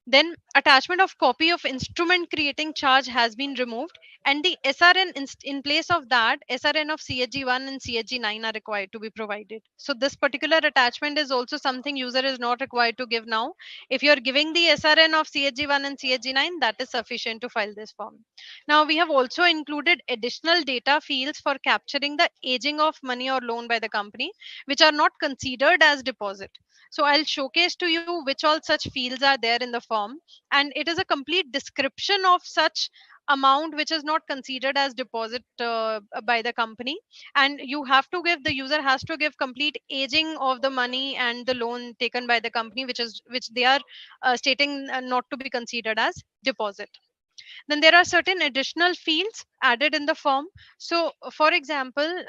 Speaker 3: Then attachment of copy of instrument creating charge has been removed, and the SRN in place of that, SRN of CHG1 and CHG9 are required to be provided. So this particular attachment is also something user is not required to give now. If you're giving the SRN of CHG1 and CHG9, that is sufficient to file this form. Now we have also included additional data fields for capturing the aging of money or loan by the company, which are not considered as deposit. So I'll showcase to you which all such fields are there in the form, and it is a complete description of such amount which is not considered as deposit by the company, and you have to give, the user has to give complete aging of the money and the loan taken by the company, which they are stating not to be considered as deposit. Then there are certain additional fields added in the form. So for example,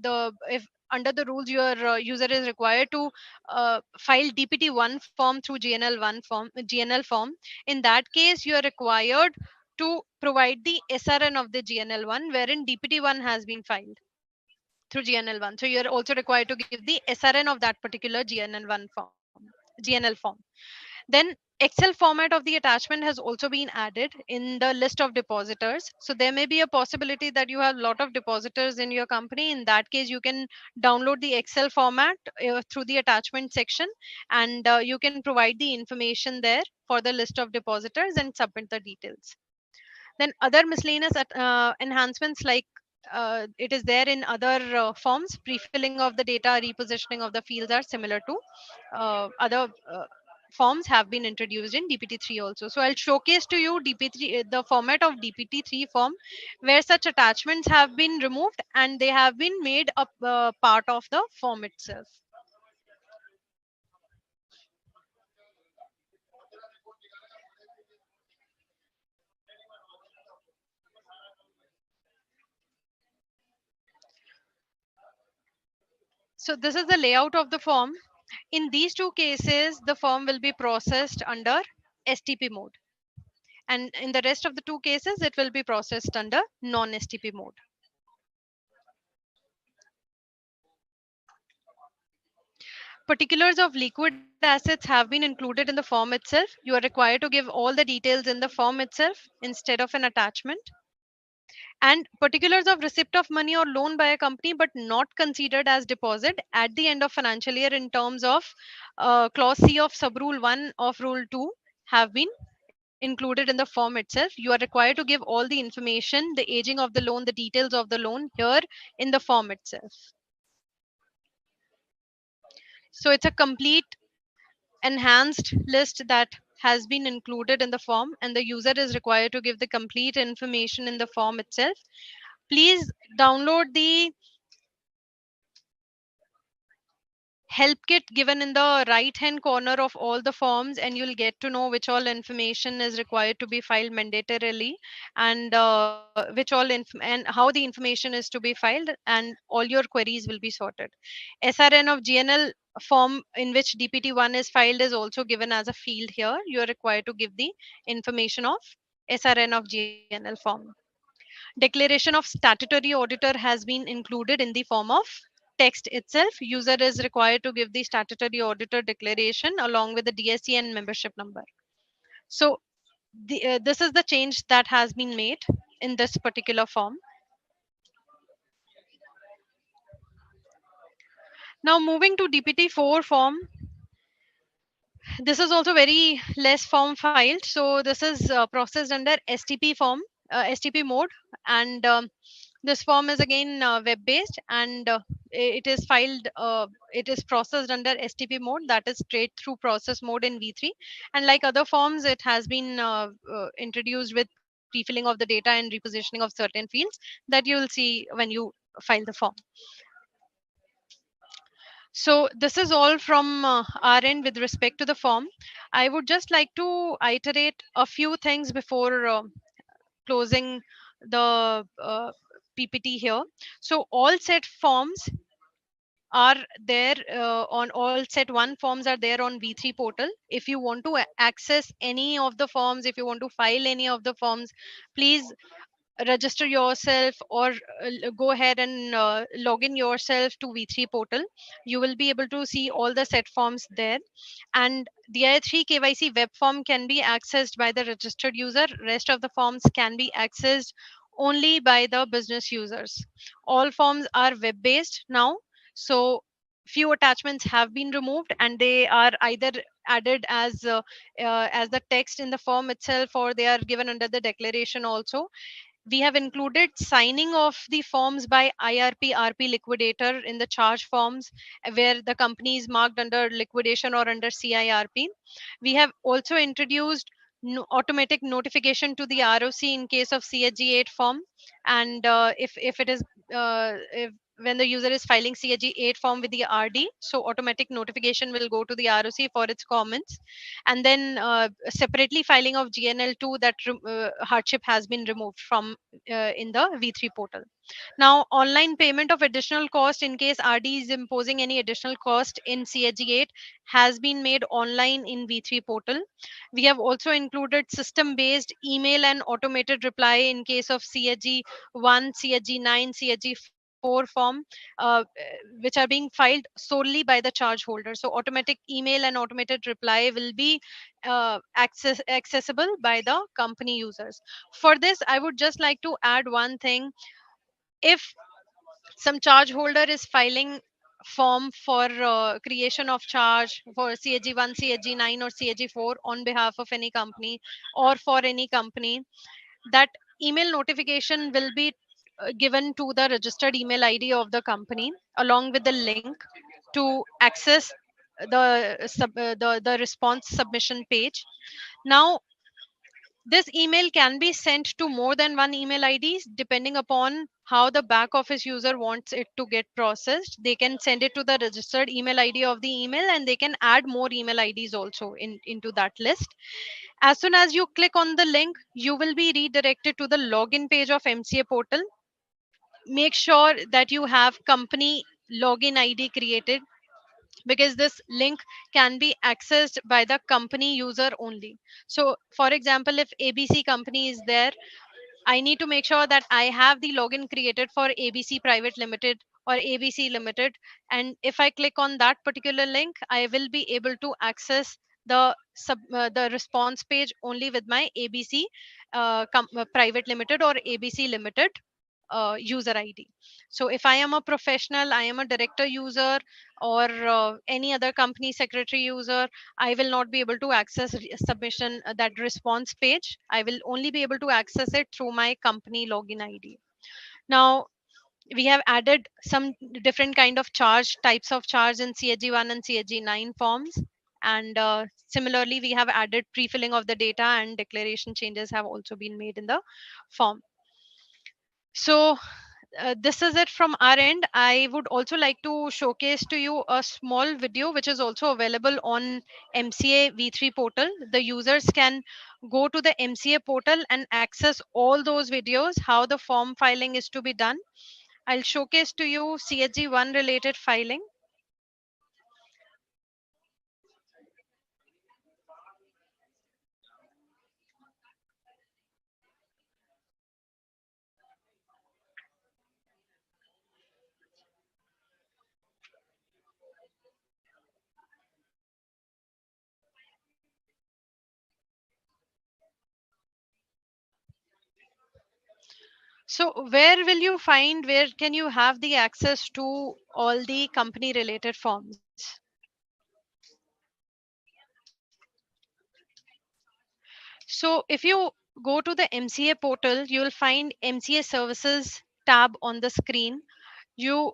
Speaker 3: the if under the rules your user is required to file dpt1 form through gnl form. In that case you are required to provide the srn of the gnl1 wherein dpt1 has been filed through gnl1. So you are also required to give the srn of that particular gnl form. Then Excel format of the attachment has also been added in the list of depositors. So there may be a possibility that you have a lot of depositors in your company. In that case, you can download the Excel format through the attachment section, and you can provide the information there for the list of depositors and submit the details. Then other miscellaneous enhancements, like it is there in other forms. Pre-filling of the data, repositioning of the fields are similar to other forms have been introduced in dpt3 also. So I'll showcase to you dp3 the format of dpt3 form, where such attachments have been removed and they have been made a part of the form itself. So this is the layout of the form. In these two cases, the form will be processed under STP mode. And in the rest of the two cases, it will be processed under non-STP mode. Particulars of liquid assets have been included in the form itself. You are required to give all the details in the form itself instead of an attachment. And particulars of receipt of money or loan by a company but not considered as deposit at the end of financial year in terms of clause C of sub rule 1 of rule 2 have been included in the form itself. You are required to give all the information, the aging of the loan, the details of the loan here in the form itself. So it's a complete enhanced list that has been included in the form, and the user is required to give the complete information in the form itself. Please download the help kit given in the right hand corner of all the forms, and you'll get to know which all information is required to be filed mandatorily, and which all and how the information is to be filed, and all your queries will be sorted. SRN of GNL form in which DPT1 is filed is also given as a field here. You are required to give the information of SRN of GNL form. Declaration of statutory auditor has been included in the form of text itself. User is required to give the statutory auditor declaration along with the DSC and membership number. So this is the change that has been made in this particular form. Now moving to DPT4 form, this is also very less form filed. So this is processed under STP form, STP mode, and this form is again web based, and it is filed, it is processed under STP mode, that is straight through process mode in V3. And like other forms, it has been introduced with pre-filling of the data and repositioning of certain fields that you will see when you file the form. So this is all from our end with respect to the form. I would just like to iterate a few things before closing the PPT here. So all set forms are there on all set one forms are there on V3 portal. If you want to access any of the forms, if you want to file any of the forms, please register yourself or go ahead and log in yourself to V3 portal. You will be able to see all the set forms there, and Dir3 KYC web form can be accessed by the registered user. Rest of the forms can be accessed only by the business users. All forms are web based now, so few attachments have been removed and they are either added as the text in the form itself, or they are given under the declaration also. We have included signing of the forms by IRP RP liquidator in the charge forms where the company is marked under liquidation or under CIRP. We have also introduced automatic notification to the ROC in case of CHG 8 form, and if it is if when the user is filing CHG 8 form with the RD, so automatic notification will go to the ROC for its comments, and then separately filing of GNL2, that hardship has been removed from in the V3 portal. Now, online payment of additional cost in case RD is imposing any additional cost in CHG 8 has been made online in V3 portal. We have also included system-based email and automated reply in case of CHG 1, CHG 9, CHG 4 form, which are being filed solely by the charge holder. So automatic email and automated reply will be accessible by the company users. For this, I would just like to add one thing. If some charge holder is filing form for creation of charge for CHG1, CHG9 or CHG4 on behalf of any company or for any company, that email notification will be given to the registered email ID of the company along with the link to access the response submission page. Now, this email can be sent to more than one email IDs depending upon how the back office user wants it to get processed. They can send it to the registered email ID of the email, and they can add more email IDs also into that list. As soon as you click on the link, you will be redirected to the login page of MCA portal. Make sure that you have company login ID created, because this link can be accessed by the company user only. So for example, if ABC company is there, I need to make sure that I have the login created for ABC Private Limited or ABC Limited. And if I click on that particular link, I will be able to access the response page only with my ABC Private Limited or ABC Limited user ID. So if I am a professional, I am a director user, or any other company secretary user, I will not be able to access submission that response page. I will only be able to access it through my company login ID. Now, we have added some different kind of charge types of charge in CHG1 and CHG9 forms. And similarly, we have added pre-filling of the data, and declaration changes have also been made in the form. So this is it from our end. I would also like to showcase to you a small video which is also available on MCA V3 portal. The users can go to the MCA portal and access all those videos, how the form filing is to be done. I'll showcase to you CHG1 related filing. So where will you find, where can you have the access to all the company related forms? So if you go to the MCA portal, you will find MCA services tab on the screen. You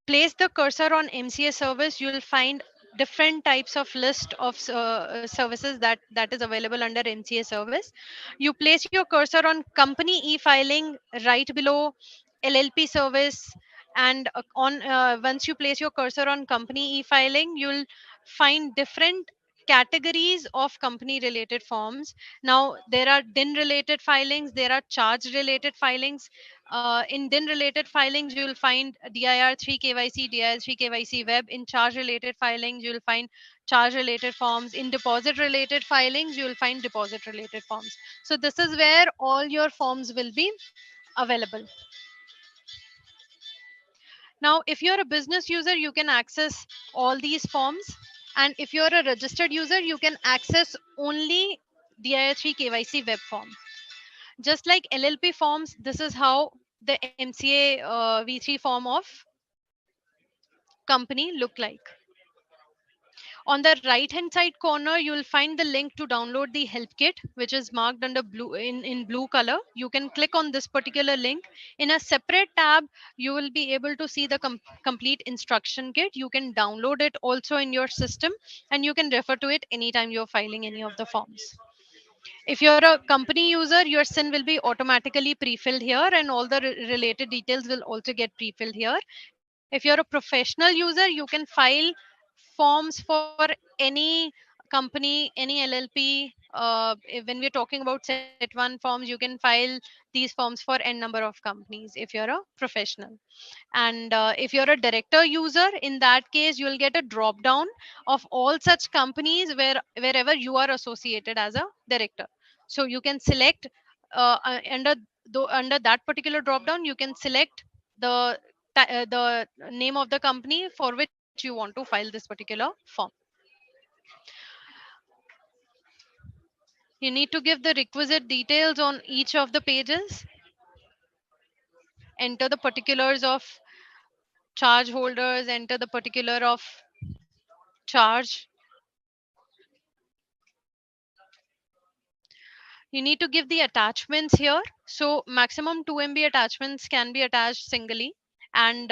Speaker 3: place the cursor on MCA service, you will find different types of list of services that is available under MCA service. You place your cursor on company e-filing right below LLP service, and on once you place your cursor on company e-filing, you'll find different categories of company related forms. Now there are DIN related filings, there are charge related filings. In DIN related filings, you will find DIR3 KYC, DIR3 KYC web. In charge related filings, you will find charge related forms. In deposit related filings, you will find deposit related forms. So this is where all your forms will be available. Now, if you're a business user, you can access all these forms. And if you're a registered user, you can access only DIR3 KYC web form. Just like LLP forms, this is how the MCA V3 form of company look like. On the right hand side corner, you will find the link to download the help kit, which is marked under blue in blue color. You can click on this particular link. In a separate tab, you will be able to see the complete instruction kit. You can download it also in your system, and you can refer to it anytime you're filing any of the forms. If you're a company user, your SIN will be automatically pre-filled here, and all the related details will also get pre-filled here. If you're a professional user, you can file forms for any company, any LLP. When we're talking about set one forms, you can file these forms for n number of companies if you're a professional. And if you're a director user, in that case, you'll get a drop down of all such companies wherever you are associated as a director. So you can select under that particular drop down, you can select the the name of the company for which you want to file this particular form. You need to give the requisite details on each of the pages, enter the particulars of charge holders, enter the particular of charge. You need to give the attachments here. So maximum 2 MB attachments can be attached singly. And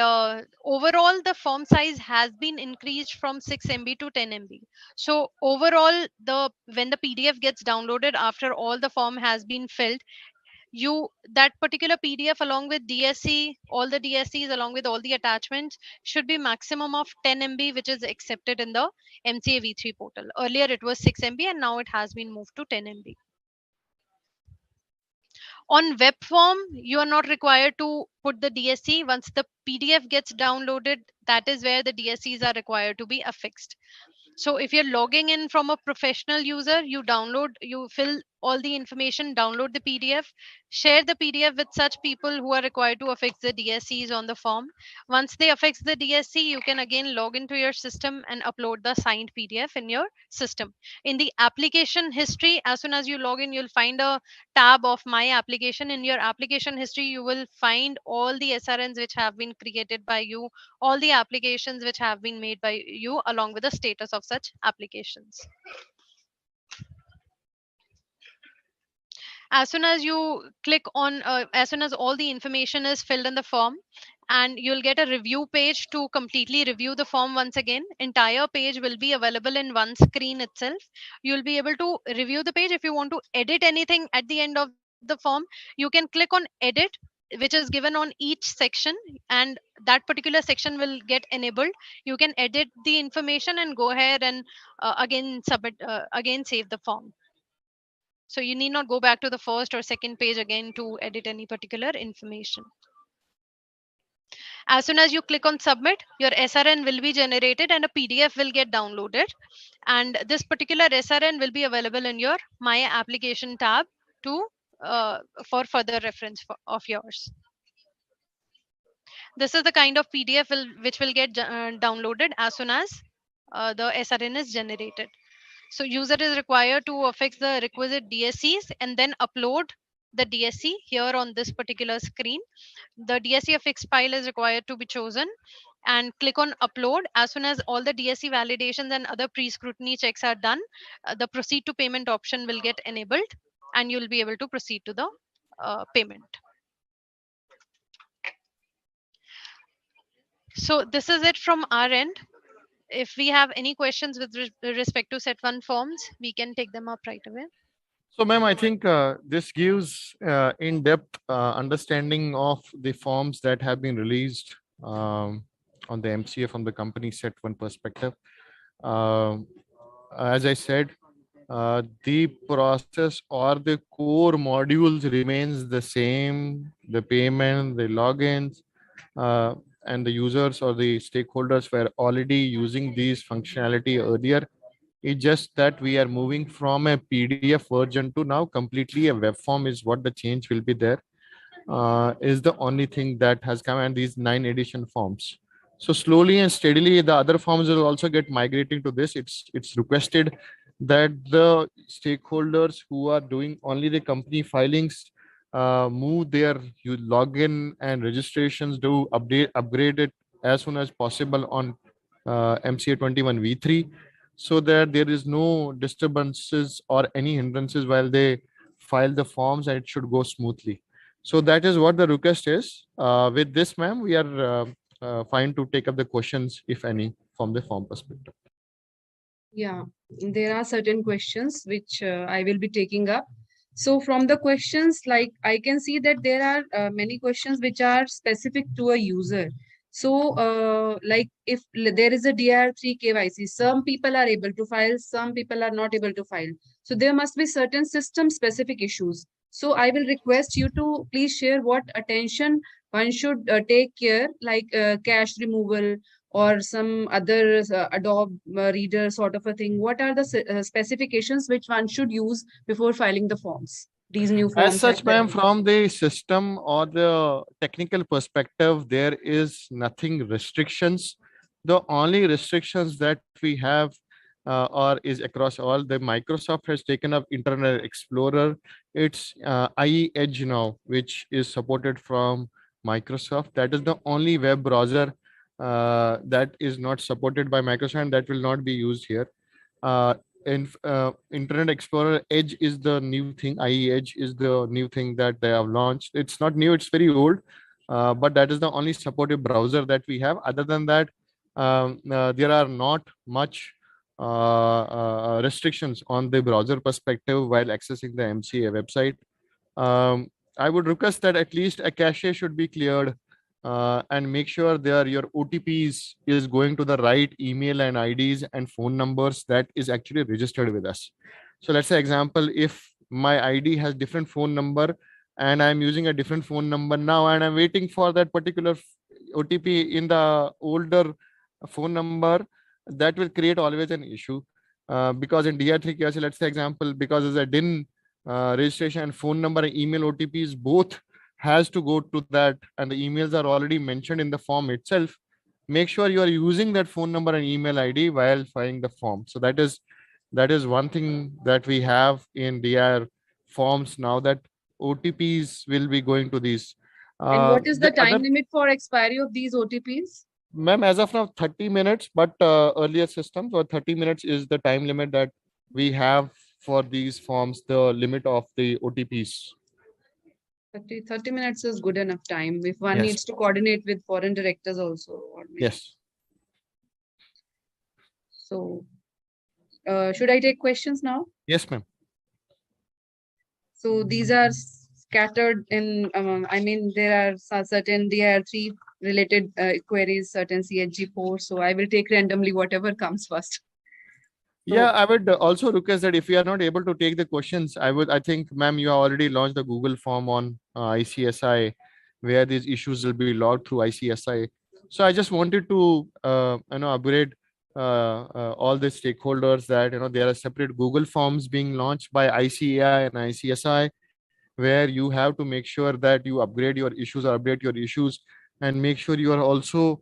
Speaker 3: overall, the form size has been increased from 6 MB to 10 MB. So overall, the when the PDF gets downloaded after all the form has been filled, you that particular PDF along with DSC, all the DSCs along with all the attachments should be maximum of 10 MB, which is accepted in the MCA V3 portal. Earlier it was 6 MB and now it has been moved to 10 MB. On web form, you are not required to put the DSC. Once the PDF gets downloaded, that is where the DSCs are required to be affixed. So if you're logging in from a professional user, you fill all the information, download the PDF, share the PDF with such people who are required to affix the DSCs on the form. Once they affix the DSC, you can again log into your system and upload the signed PDF in your system. In the application history, as soon as you log in, you'll find a tab of my application. In your application history, you will find all the SRNs which have been created by you, all the applications which have been made by you, along with the status of such applications. As soon as you click on as soon as all the information is filled in the form, and you'll get a review page to completely review the form once again. Entire page will be available in one screen itself. You'll be able to review the page. If you want to edit anything at the end of the form, you can click on edit, which is given on each section, and that particular section will get enabled. You can edit the information and go ahead and again submit, again save the form. So you need not go back to the first or second page again to edit any particular information. As soon as you click on submit, your SRN will be generated and a PDF will get downloaded. And this particular SRN will be available in your My Application tab to for further reference of yours. This is the kind of PDF which will get downloaded as soon as the SRN is generated. So user is required to affix the requisite DSCs and then upload the DSC here on this particular screen. The DSC affix file is required to be chosen and click on upload. As soon as all the DSC validations and other pre-scrutiny checks are done, the proceed to payment option will get enabled and you'll be able to proceed to the payment. So this is it from our end. If we have any questions with respect to set 1 forms, we can take them up right away.
Speaker 2: So, ma'am, I think this gives in-depth understanding of the forms that have been released on the MCA from the company set 1 perspective. As I said, the process or the core modules remains the same. The payment, the logins, and the users or the stakeholders were already using these functionality earlier. It's just that we are moving from a PDF version to now completely a web form is what the change will be there. Is the only thing that has come, and these 9 edition forms. So slowly and steadily, the other forms will also get migrating to this. It's requested that the stakeholders who are doing only the company filings move their login and registrations, do upgrade it as soon as possible on MCA21 V3, so that there is no disturbances or any hindrances while they file the forms, and it should go smoothly. So that is what the request is. With this, ma'am, we are fine to take up the questions, if any, from the form perspective.
Speaker 1: Yeah, there are certain questions which I will be taking up. So from the questions, like I can see that there are many questions which are specific to a user. So like if there is a Dir3 KYC, some people are able to file, some people are not able to file. So there must be certain system specific issues. So I will request you to please share what attention one should take care, like cache removal, or some other Adobe Reader sort of a thing. What are the specifications which one should use before filing the forms? These new forms.
Speaker 2: As such, ma'am, from the system or the technical perspective, there is nothing restrictions. The only restrictions that we have or is across all, the Microsoft has taken up Internet Explorer. It's IE Edge now, which is supported from Microsoft. That is the only web browser that is not supported by Microsoft, and that will not be used here. Internet Explorer Edge is the new thing. IE Edge is the new thing that they have launched. It's not new, it's very old, but that is the only supportive browser that we have. Other than that, there are not much restrictions on the browser perspective while accessing the MCA website. I would request that at least a cache should be cleared, and make sure your OTPs is going to the right email and IDs and phone numbers that is actually registered with us. So let's say example, if my ID has different phone number and I'm using a different phone number now, and I'm waiting for that particular OTP in the older phone number, that will create always an issue. Because in Dir3 Kyc, let's say example, because as a DIN registration and phone number and email OTPs both has to go to that, and the emails are already mentioned in the form itself. Make sure you are using that phone number and email ID while filing the form. So that is one thing that we have in DR forms now, that OTPs will be going to these.
Speaker 1: And what is the time limit for expiry of these OTPs?
Speaker 2: Ma'am, as of now, 30 minutes, but earlier systems or 30 minutes is the time limit that we have for these forms, the limit of the OTPs.
Speaker 1: 30 minutes is good enough time if one needs to coordinate with foreign directors also.
Speaker 2: Yes.
Speaker 1: So, should I take questions now?
Speaker 2: Yes, ma'am.
Speaker 1: So these are scattered in, I mean, there are certain Dir3 related queries, certain CHG4. So I will take randomly whatever comes first.
Speaker 2: Yeah, I would also request that if we are not able to take the questions, I think, ma'am, you have already launched the Google form on ICSI, where these issues will be logged through ICSI. So I just wanted to, upgrade all the stakeholders that, there are separate Google forms being launched by ICAI and ICSI, where you have to make sure that you upgrade your issues or update your issues, and make sure you are also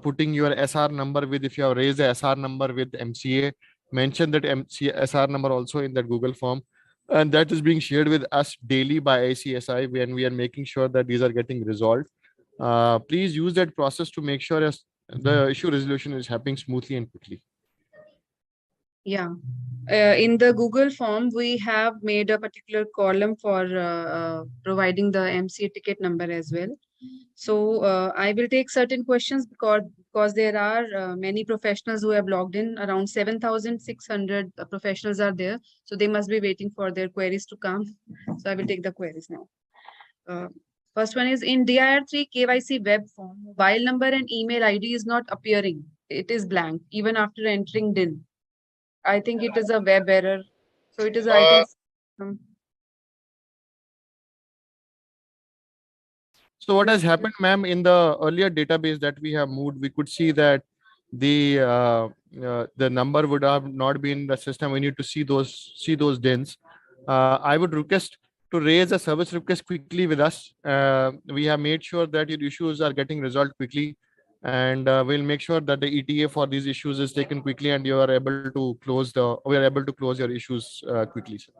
Speaker 2: putting your SR number with, if you have raised the SR number with MCA, mention that SR number also in that Google form, and that is being shared with us daily by ICSI when we are making sure that these are getting resolved. Please use that process to make sure as the issue resolution is happening smoothly and quickly.
Speaker 1: Yeah. In the Google form, we have made a particular column for providing the MCA ticket number as well. So I will take certain questions because there are many professionals who have logged in. Around 7,600 professionals are there. So they must be waiting for their queries to come. So I will take the queries now. First one is in Dir3 KYC web form, mobile number and email ID is not appearing. It is blank even after entering DIN. I think it is a web error. So it is, I think.
Speaker 2: So what has happened, ma'am, in the earlier database that we have moved, we could see that the number would have not been in the system. We need to see those DINs. I would request to raise a service request quickly with us. We have made sure that your issues are getting resolved quickly, and we'll make sure that the ETA for these issues is taken quickly, and we are able to close your issues quickly, sir.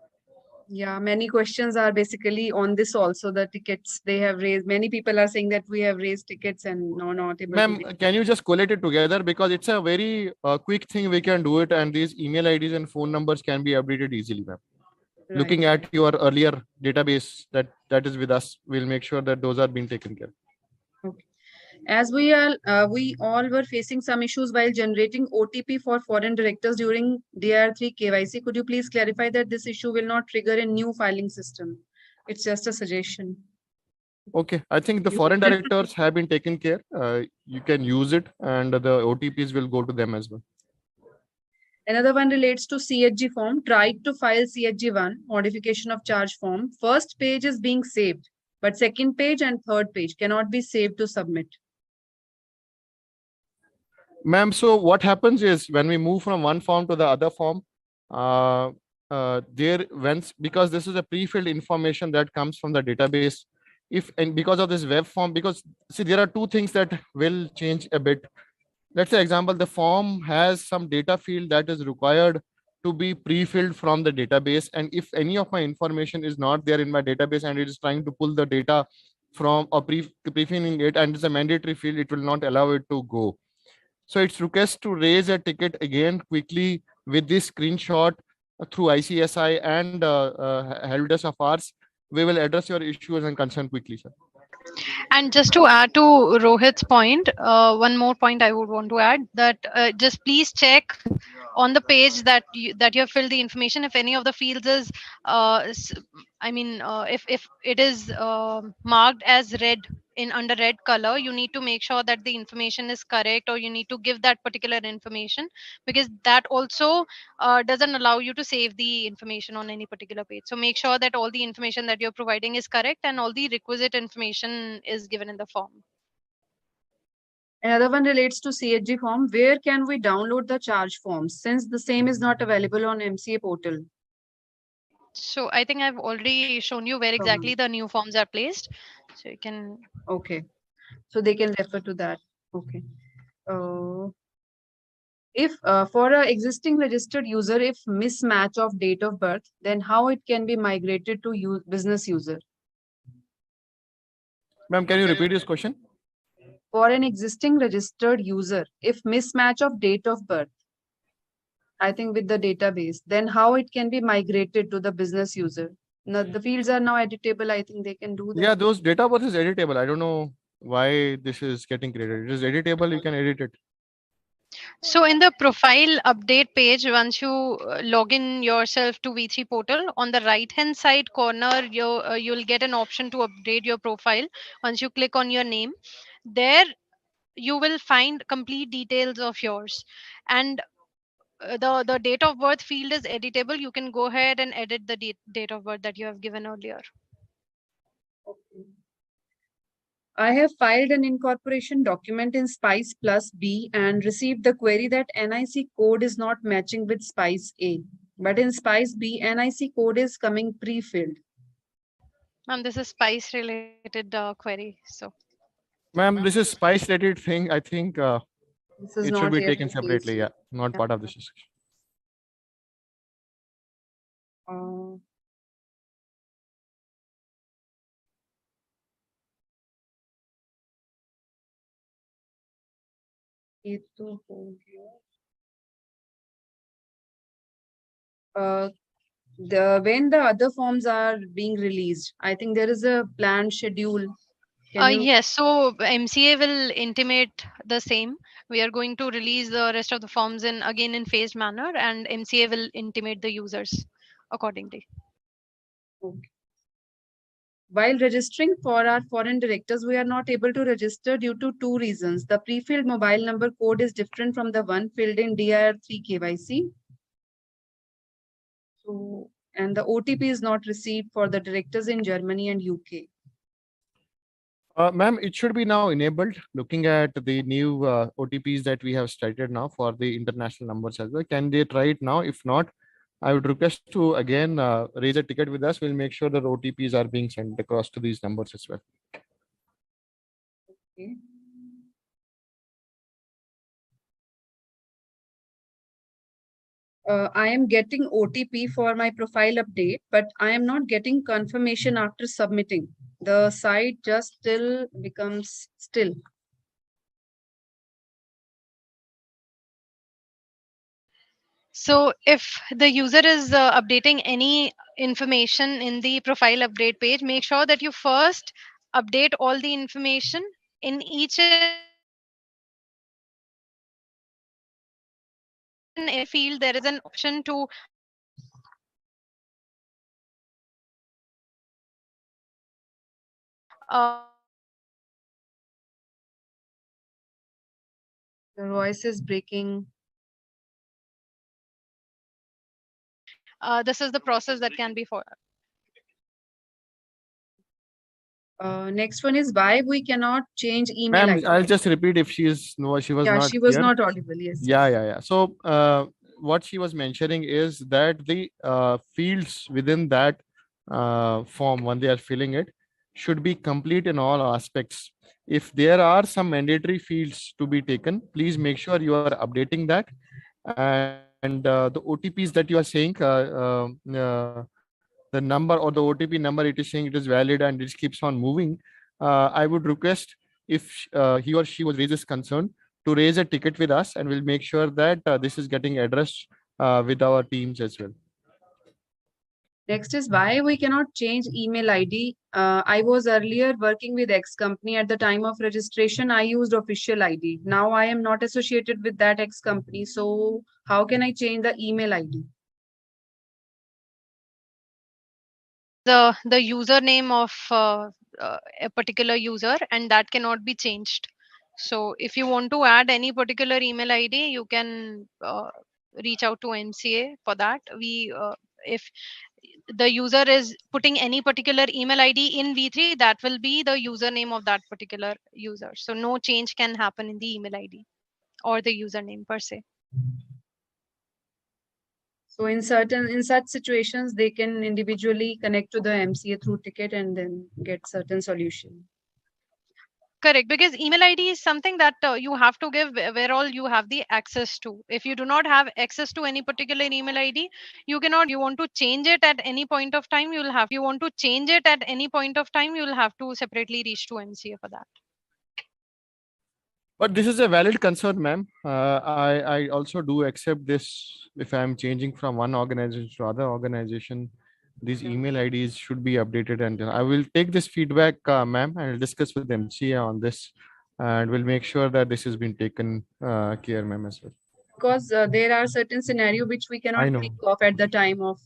Speaker 1: Yeah, many questions are basically on this also, the tickets they have raised. Many people are saying that we have raised tickets and not able
Speaker 2: Ma'am,
Speaker 1: to.
Speaker 2: can you just collate it together, because it's a very quick thing, we can do it, and these email IDs and phone numbers can be updated easily, ma'am.
Speaker 1: Right.
Speaker 2: Looking at your earlier database that is with us, we'll make sure that those are being taken care of.
Speaker 1: Okay. As we all were facing some issues while generating OTP for foreign directors during Dir3 KYC. Could you please clarify that this issue will not trigger a new filing system? It's just a suggestion.
Speaker 2: Okay, I think the foreign directors have been taken care. You can use it, and the OTPs will go to them as well.
Speaker 1: Another one relates to CHG form. Tried to file CHG1, modification of charge form. First page is being saved, but second page and third page cannot be saved to submit.
Speaker 2: Ma'am, so what happens is when we move from one form to the other form, because this is a pre-filled information that comes from the database, because of this web form, because see, there are two things that will change a bit. Let's say example, the form has some data field that is required to be pre-filled from the database, and if any of my information is not there in my database and it is trying to pull the data from or pre-filling it, and it's a mandatory field, it will not allow it to go. So it's request to raise a ticket again quickly with this screenshot through ICSI and help desk of ours. We will address your issues and concern quickly, sir.
Speaker 3: And just to add to Rohit's point, one more point I would want to add, that just please check on the page that you have filled the information. If any of the fields is, if it is marked as red under red color, you need to make sure that the information is correct, or you need to give that particular information, because that also doesn't allow you to save the information on any particular page. So make sure that all the information that you're providing is correct and all the requisite information is given in the form.
Speaker 1: Another one relates to CHG form. Where can we download the charge forms, since the same is not available on MCA portal?
Speaker 3: So I think I've already shown you where exactly the new forms are placed. So you can.
Speaker 1: Okay. So they can refer to that. Okay. If for an existing registered user, if mismatch of date of birth, then how it can be migrated to business user?
Speaker 2: Ma'am, can you repeat this question?
Speaker 1: For an existing registered user, if mismatch of date of birth, I think with the database, then how it can be migrated to the business user? Now, the fields are now editable. I think they can do that.
Speaker 2: Yeah, those data birth is editable. I don't know why this is getting created. It is editable. You can edit it.
Speaker 3: So in the profile update page, once you log in yourself to V3 portal, on the right hand side corner, you'll get an option to update your profile. Once you click on your name, there you will find complete details of yours, and the date of birth field is editable. You can go ahead and edit the date of birth that you have given earlier.
Speaker 1: Okay. I have filed an incorporation document in SPICE plus B and received the query that NIC code is not matching with SPICE A. But in SPICE B, NIC code is coming pre-filled.
Speaker 3: And this is spice related query. So
Speaker 2: Ma'am, this is spice related thing. I think
Speaker 1: This is
Speaker 2: it should
Speaker 1: not
Speaker 2: be
Speaker 1: here
Speaker 2: taken
Speaker 1: in
Speaker 2: separately.
Speaker 1: case.
Speaker 2: Yeah, not
Speaker 1: Yeah.
Speaker 2: part of this discussion.
Speaker 1: Uh, ये तो हो गया. When the other forms are being released, I think there is a planned schedule. Can you?
Speaker 3: yes, so MCA will intimate the same. We are going to release the rest of the forms in again in phased manner, and MCA will intimate the users accordingly.
Speaker 1: Okay. While registering for our foreign directors, we are not able to register due to two reasons. The pre-filled mobile number code is different from the one filled in Dir3 KYC. So, and the OTP is not received for the directors in Germany and UK.
Speaker 2: Ma'am, it should be now enabled. Looking at the new OTPs that we have started now for the international numbers as well. Can they try it now? If not, I would request to again raise a ticket with us. We'll make sure that OTPs are being sent across to these numbers as well.
Speaker 1: Okay. I am getting OTP for my profile update, but I am not getting confirmation after submitting. The site just still becomes still.
Speaker 3: So if the user is updating any information in the profile update page, make sure that you first update all the information in each and every field. There is an option to
Speaker 1: The voice is breaking.
Speaker 3: this is the process that can be followed.
Speaker 1: Next one is why we cannot change email
Speaker 2: Ma'am,
Speaker 1: ID.
Speaker 2: I'll just repeat if she was
Speaker 1: Yeah,
Speaker 2: not
Speaker 1: she was
Speaker 2: clear.
Speaker 1: not audible. Yes.
Speaker 2: Yeah. So what she was mentioning is that the fields within that form, when they are filling it, should be complete in all aspects. If there are some mandatory fields to be taken, please make sure you are updating that. And the OTPs that you are saying, the number or the OTP number, it is saying it is valid and it keeps on moving. I would request if he or she was raises concern to raise a ticket with us, and we'll make sure that this is getting addressed with our teams as well.
Speaker 1: Next is why we cannot change email ID. I was earlier working with X company. At the time of registration, I used official ID. Now I am not associated with that X company. So how can I change the email ID?
Speaker 3: The username of a particular user, and that cannot be changed. So if you want to add any particular email ID, you can reach out to MCA for that. If the user is putting any particular email ID in V3, that will be the username of that particular user. So no change can happen in the email ID or the username per se.
Speaker 1: So in such situations, they can individually connect to the MCA through ticket and then get certain solution.
Speaker 3: Correct, because email ID is something that you have to give where all you have the access to. If you do not have access to any particular email ID, you cannot. You want to change it at any point of time, you'll have. You want to change it at any point of time, you'll have to separately reach to MCA for that.
Speaker 2: But this is a valid concern, ma'am. I also do accept this. If I'm changing from one organization to other organization, these email IDs should be updated, and I will take this feedback, ma'am, and I'll discuss with MCA on this and we'll make sure that this has been taken care, ma'am, as well.
Speaker 1: Because there are certain scenario which we cannot
Speaker 2: I know.
Speaker 1: think of at the time of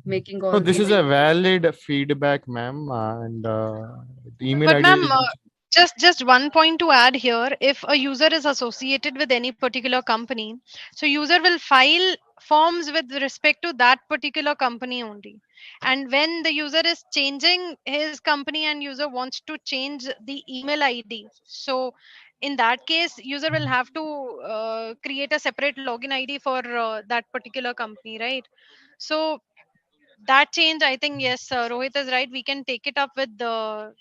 Speaker 1: making
Speaker 2: No,
Speaker 1: all
Speaker 2: this is
Speaker 1: giving.
Speaker 2: a valid feedback, ma'am, and the email
Speaker 3: But
Speaker 2: ID
Speaker 3: ma'am,
Speaker 2: is mentioned.
Speaker 3: just one point to add here. If a user is associated with any particular company, so user will file forms with respect to that particular company only. And when the user is changing his company and user wants to change the email ID, so in that case, user will have to create a separate login ID for that particular company, right? So that change, I think, yes, Rohit is right. We can take it up with the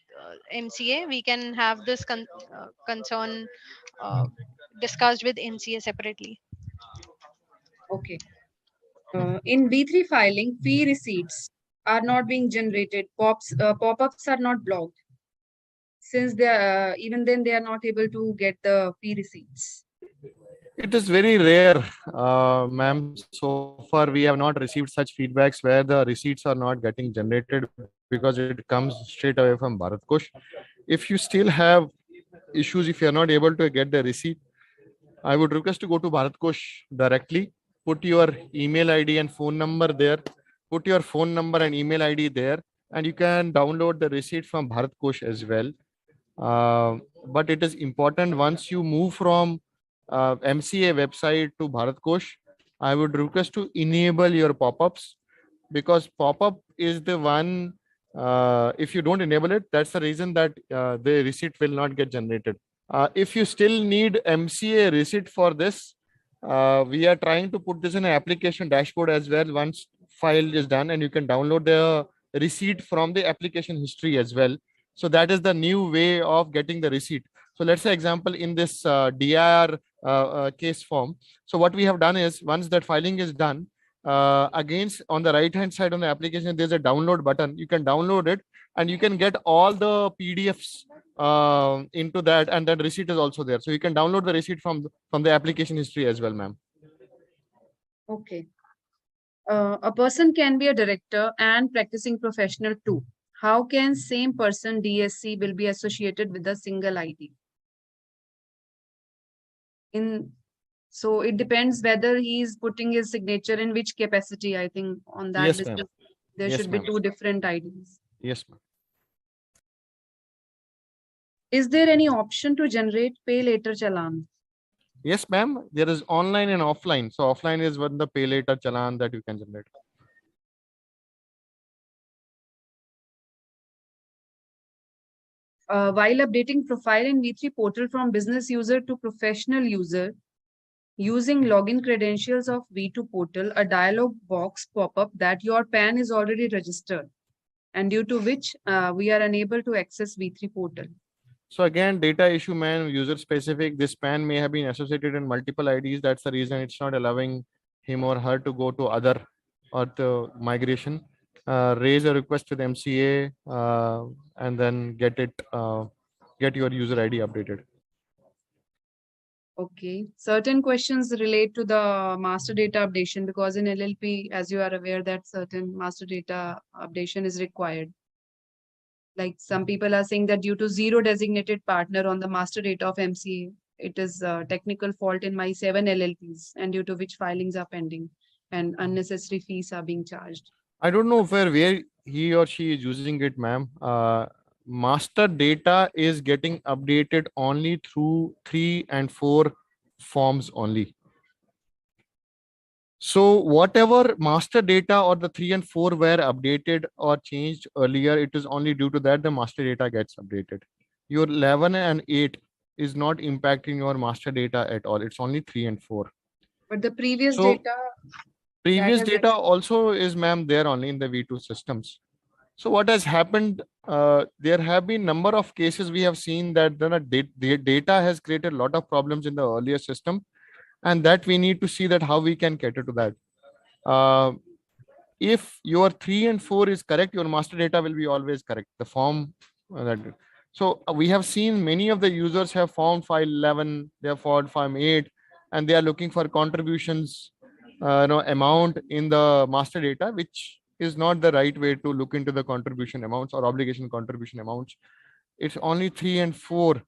Speaker 3: MCA. We can have this concern uh, discussed with MCA separately.
Speaker 1: Okay. In B3 filing, fee receipts are not being generated. Pop-ups are not blocked. Since they are, even then they are not able to get the fee receipts.
Speaker 2: It is very rare, ma'am. So far, we have not received such feedbacks where the receipts are not getting generated because it comes straight away from Bharatkosh. If you still have issues, if you are not able to get the receipt, I would request to go to Bharatkosh directly, put your email ID and phone number there, put your phone number and email ID there, and you can download the receipt from Bharatkosh as well. But it is important once you move from MCA website to Bharatkosh, I would request to enable your pop-ups, because pop-up is the one, if you don't enable it, that's the reason that the receipt will not get generated. If you still need MCA receipt for this, we are trying to put this in an application dashboard as well. Once file is done, and you can download the receipt from the application history as well. So that is the new way of getting the receipt. So let's say example in this DIR case form. So what we have done is, once that filing is done, against on the right hand side on the application, there's a download button. You can download it and you can get all the PDFs into that, and that receipt is also there. So you can download the receipt from the application history as well, ma'am.
Speaker 1: Okay. A person can be a director and practicing professional too. How can same person DSC will be associated with a single ID? So it depends whether he's putting his signature in which capacity. I think on that
Speaker 2: Yes, ma'am.
Speaker 1: there
Speaker 2: Yes,
Speaker 1: should be
Speaker 2: ma'am.
Speaker 1: two different IDs.
Speaker 2: Yes, ma'am.
Speaker 1: Is there any option to generate pay later challan?
Speaker 2: Yes, ma'am. There is online and offline. So offline is when the pay later challan that you can generate.
Speaker 1: While updating profile in V3 portal from business user to professional user, using login credentials of V2 portal, a dialog box pop up that your PAN is already registered, and due to which we are unable to access V3 portal.
Speaker 2: So again, data issue, man, user specific. This PAN may have been associated in multiple IDs. That's the reason it's not allowing him or her to go to other or the migration. Raise a request to the MCA and then get your user ID updated.
Speaker 1: Okay. Certain questions relate to the master data updation, because in LLP, as you are aware, that certain master data updation is required. Like some people are saying that due to zero designated partner on the master data of MCA, it is a technical fault in my 7 LLPs, and due to which filings are pending and unnecessary fees are being charged.
Speaker 2: I don't know where he or she is using it, ma'am. Master data is getting updated only through 3 and 4 forms only. So whatever master data or the 3 and 4 were updated or changed earlier, it is only due to that the master data gets updated. Your 11 and 8 is not impacting your master data at all. It's only 3 and 4.
Speaker 1: But the previous
Speaker 2: So
Speaker 1: data.
Speaker 2: previous data also is, ma'am, there only in the V2 systems. So what has happened, there have been number of cases we have seen that the data has created a lot of problems in the earlier system, and that we need to see that how we can cater to that. If your 3 and 4 is correct, your master data will be always correct. The form so we have seen many of the users have found file 11, they have found file 8, and they are looking for contributions amount in the master data, which is not the right way to look into the contribution amounts or obligation contribution amounts. It's only 3 and 4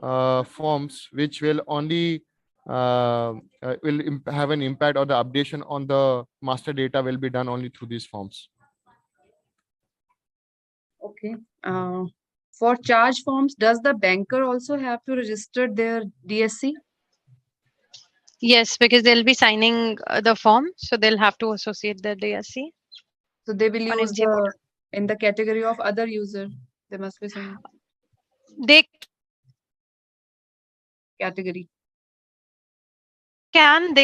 Speaker 2: forms which will only have an impact, or the updation on the master data will be done only through these forms.
Speaker 1: Okay. For charge forms, does the banker also have to register their DSC?
Speaker 3: Yes, because they'll be signing the form, so they'll have to associate their DSC
Speaker 1: So they will
Speaker 3: on
Speaker 1: use
Speaker 3: MCA portal.
Speaker 1: in the category of other user. There must be some
Speaker 3: They
Speaker 1: category.
Speaker 3: can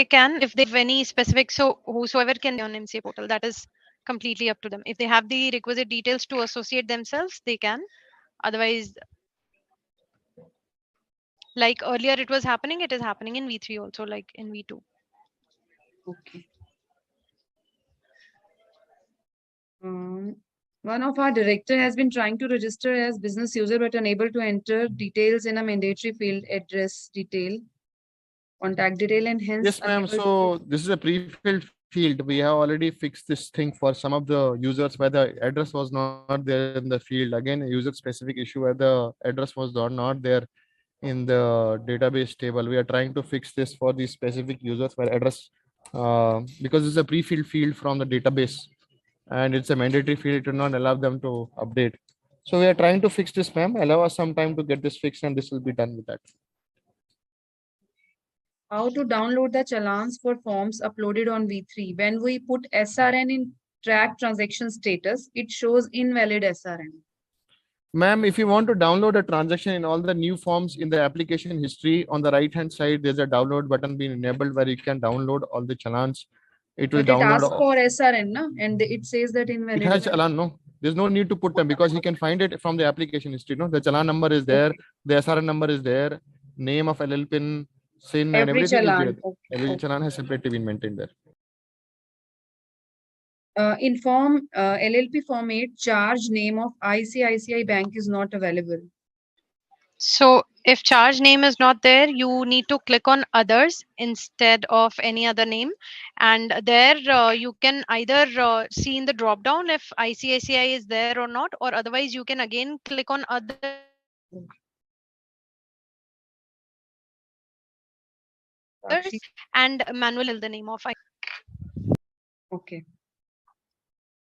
Speaker 3: if they have any specific. So whosoever can on MCA portal, that is completely up to them. If they have the requisite details to associate themselves, they can. Otherwise, like earlier it was happening, it is happening in V3 also, like in V2.
Speaker 1: Okay. One of our director has been trying to register as business user but unable to enter details in a mandatory field, address detail, contact detail, and hence
Speaker 2: Yes, ma'am.
Speaker 1: unable
Speaker 2: So this is a pre-filled field. We have already fixed this thing for some of the users where the address was not there in the field. Again, a user-specific issue where the address was not there in the database table. We are trying to fix this for these specific users where address, because it's a pre-filled field from the database, and it's a mandatory field to not allow them to update. So we are trying to fix this, ma'am. Allow us some time to get this fixed, and this will be done with that.
Speaker 1: how to download the challans for forms uploaded on V3. When we put SRN in track transaction status, it shows invalid SRN.
Speaker 2: Ma'am, if you want to download a transaction in all the new forms in the application history, on the right hand side, there's a download button being enabled where you can download all the challans. It will
Speaker 1: But it
Speaker 2: download.
Speaker 1: asks for SRN, na? And it says that
Speaker 2: It
Speaker 1: invalid.
Speaker 2: has challan, no? There's no need to put them because he can find it from the application history. No, the challan number is there,
Speaker 1: Okay.
Speaker 2: the SRN number is there, name of LL pin, SIN, and
Speaker 1: Every
Speaker 2: everything is
Speaker 1: challan.
Speaker 2: there.
Speaker 1: Okay.
Speaker 2: Every
Speaker 1: Okay.
Speaker 2: challan has separately been maintained there.
Speaker 1: In form LLP format, charge name of ICICI Bank is not available.
Speaker 3: So if charge name is not there, you need to click on others instead of any other name, and there you can either see in the drop down if ICICI is there or not, or otherwise you can again click on others and manually fill the name of.
Speaker 1: Okay.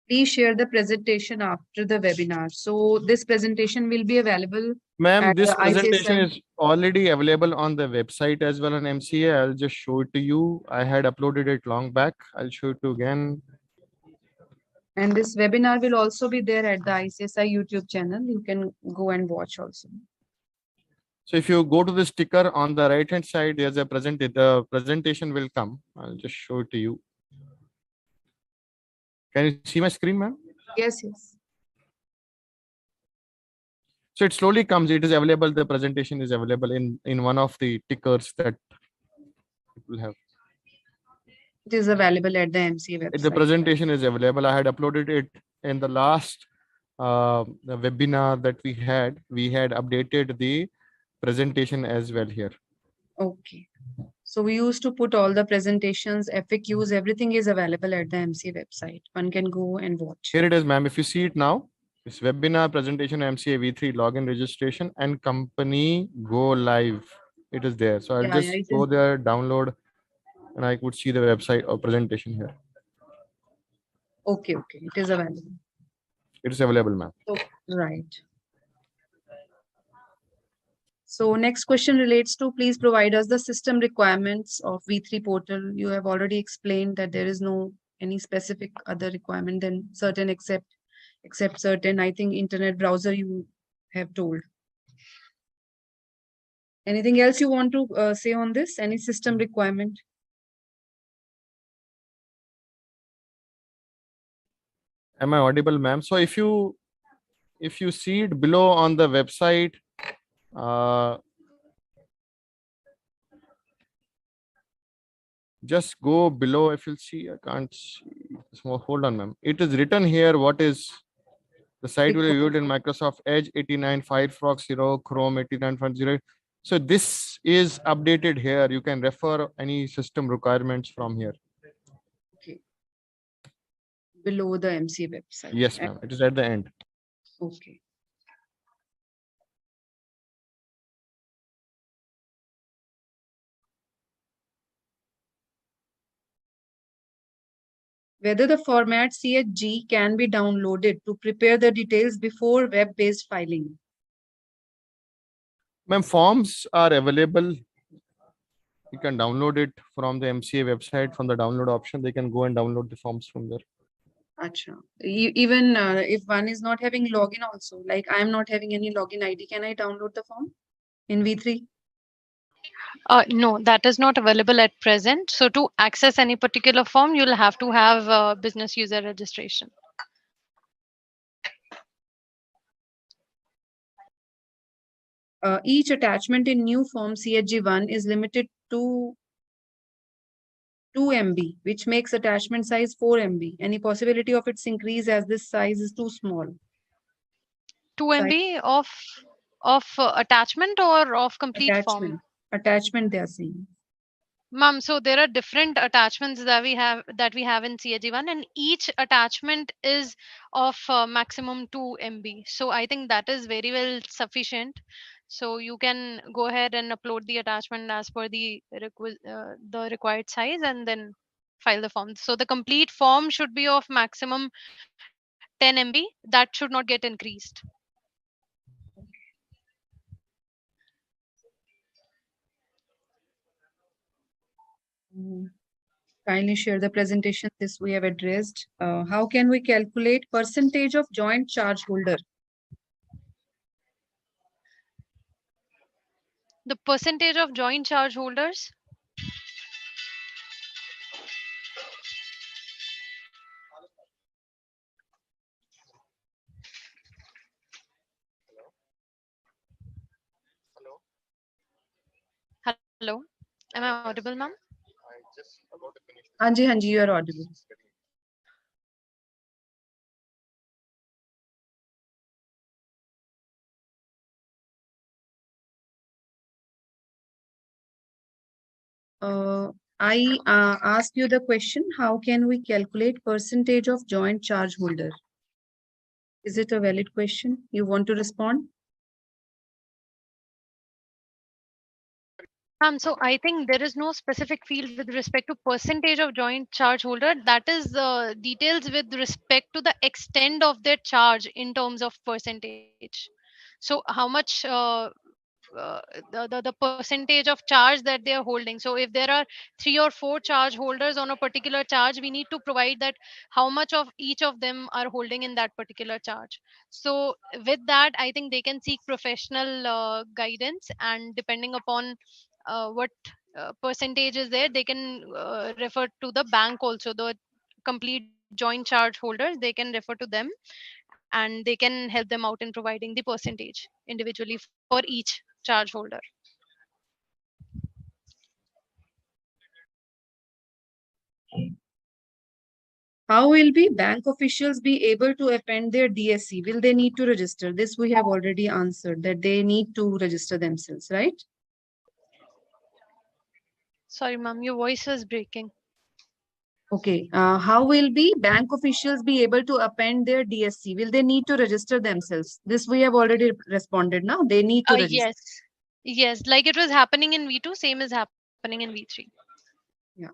Speaker 1: Please share the presentation after the webinar. So this presentation will be available.
Speaker 2: Ma'am,
Speaker 1: at
Speaker 2: this
Speaker 1: the
Speaker 2: presentation
Speaker 1: ICSI.
Speaker 2: is already available on the website as well on MCA. I'll just show it to you. I had uploaded it long back. I'll show it to you again.
Speaker 1: And this webinar will also be there at the ICSI YouTube channel. You can go and watch also.
Speaker 2: So if you go to the sticker on the right hand side, there's a the presentation will come. I'll just show it to you. Can you see my screen, ma'am?
Speaker 1: Yes, yes.
Speaker 2: So it slowly comes. It is available. The presentation is available in one of the tickers that it will have.
Speaker 1: It is available at the MCA website.
Speaker 2: The presentation is available. I had uploaded it in the last the webinar that we had. We had updated the presentation as well here.
Speaker 1: Okay. So we used to put all the presentations, FAQs, everything is available at the MCA website. One can go and watch.
Speaker 2: Here it is, ma'am. If you see it now, this webinar presentation MCA V3 login registration and company go live. It is there. So I'll
Speaker 1: Yeah,
Speaker 2: just
Speaker 1: it
Speaker 2: go
Speaker 1: is.
Speaker 2: there, download, and I could see the website or presentation here.
Speaker 1: Okay, okay. It is available.
Speaker 2: It is available, ma'am.
Speaker 1: So, right. So next question relates to, please provide us the system requirements of V3 portal. You have already explained that there is no any specific other requirement than certain except certain, I think, internet browser you have told. Anything else you want to say on this? Any system requirement?
Speaker 2: Am I audible, ma'am? So if you see it below on the website, just go below. If you'll see, I can't see. Hold on, ma'am. It is written here. What is the site will be viewed in Microsoft Edge 89, Firefox 0, Chrome 89.0. So this is updated here. You can refer any system requirements from here.
Speaker 1: Okay. Below the MCA website.
Speaker 2: Yes, ma'am. It is at the end.
Speaker 1: Okay. whether the format CHG can be downloaded to prepare the details before web-based filing.
Speaker 2: Ma'am, forms are available. You can download it from the MCA website. From the download option, they can go and download the forms from there.
Speaker 1: Acha. Even if one is not having login also, like I am not having any login ID, can I download the form in V3?
Speaker 3: No, that is not available at present. So to access any particular form, you'll have to have business user registration.
Speaker 1: Each attachment in new form CHG1 is limited to 2 MB, which makes attachment size 4 MB. Any possibility of its increase as this size is too small?
Speaker 3: 2 MB of attachment or of complete form?
Speaker 1: Attachment they are saying.
Speaker 3: Ma'am, so there are different attachments that we have in CHG1, and each attachment is of maximum 2 MB. So I think that is very well sufficient. So you can go ahead and upload the attachment as per the required size and then file the form. So the complete form should be of maximum 10 MB. That should not get increased.
Speaker 1: Kindly share the presentation. This we have addressed. How can we calculate percentage of joint charge holder?
Speaker 3: The percentage of joint charge holders. Hello, am I audible, ma'am?
Speaker 1: Hanji, you are audible. I asked you the question, how can we calculate percentage of joint charge holder? Is it a valid question? You want to respond?
Speaker 3: So I think there is no specific field with respect to percentage of joint charge holder. That is details with respect to the extent of their charge in terms of percentage. So how much the percentage of charge that they are holding. So if there are 3 or 4 charge holders on a particular charge, we need to provide that how much of each of them are holding in that particular charge. So with that, I think they can seek professional guidance, and depending upon what percentage is there, they can refer to the bank also, the complete joint charge holders. They can refer to them, and they can help them out in providing the percentage individually for each charge holder.
Speaker 1: How will bank officials be able to append their DSC? Will they need to register? This we have already answered, that they need to register themselves, right?
Speaker 3: Sorry, ma'am, your voice is breaking.
Speaker 1: Okay. How will bank officials be able to append their DSC? Will they need to register themselves? This we have already responded now. They need to register.
Speaker 3: Yes, like it was happening in V2, same is happening in V3.
Speaker 1: Yeah.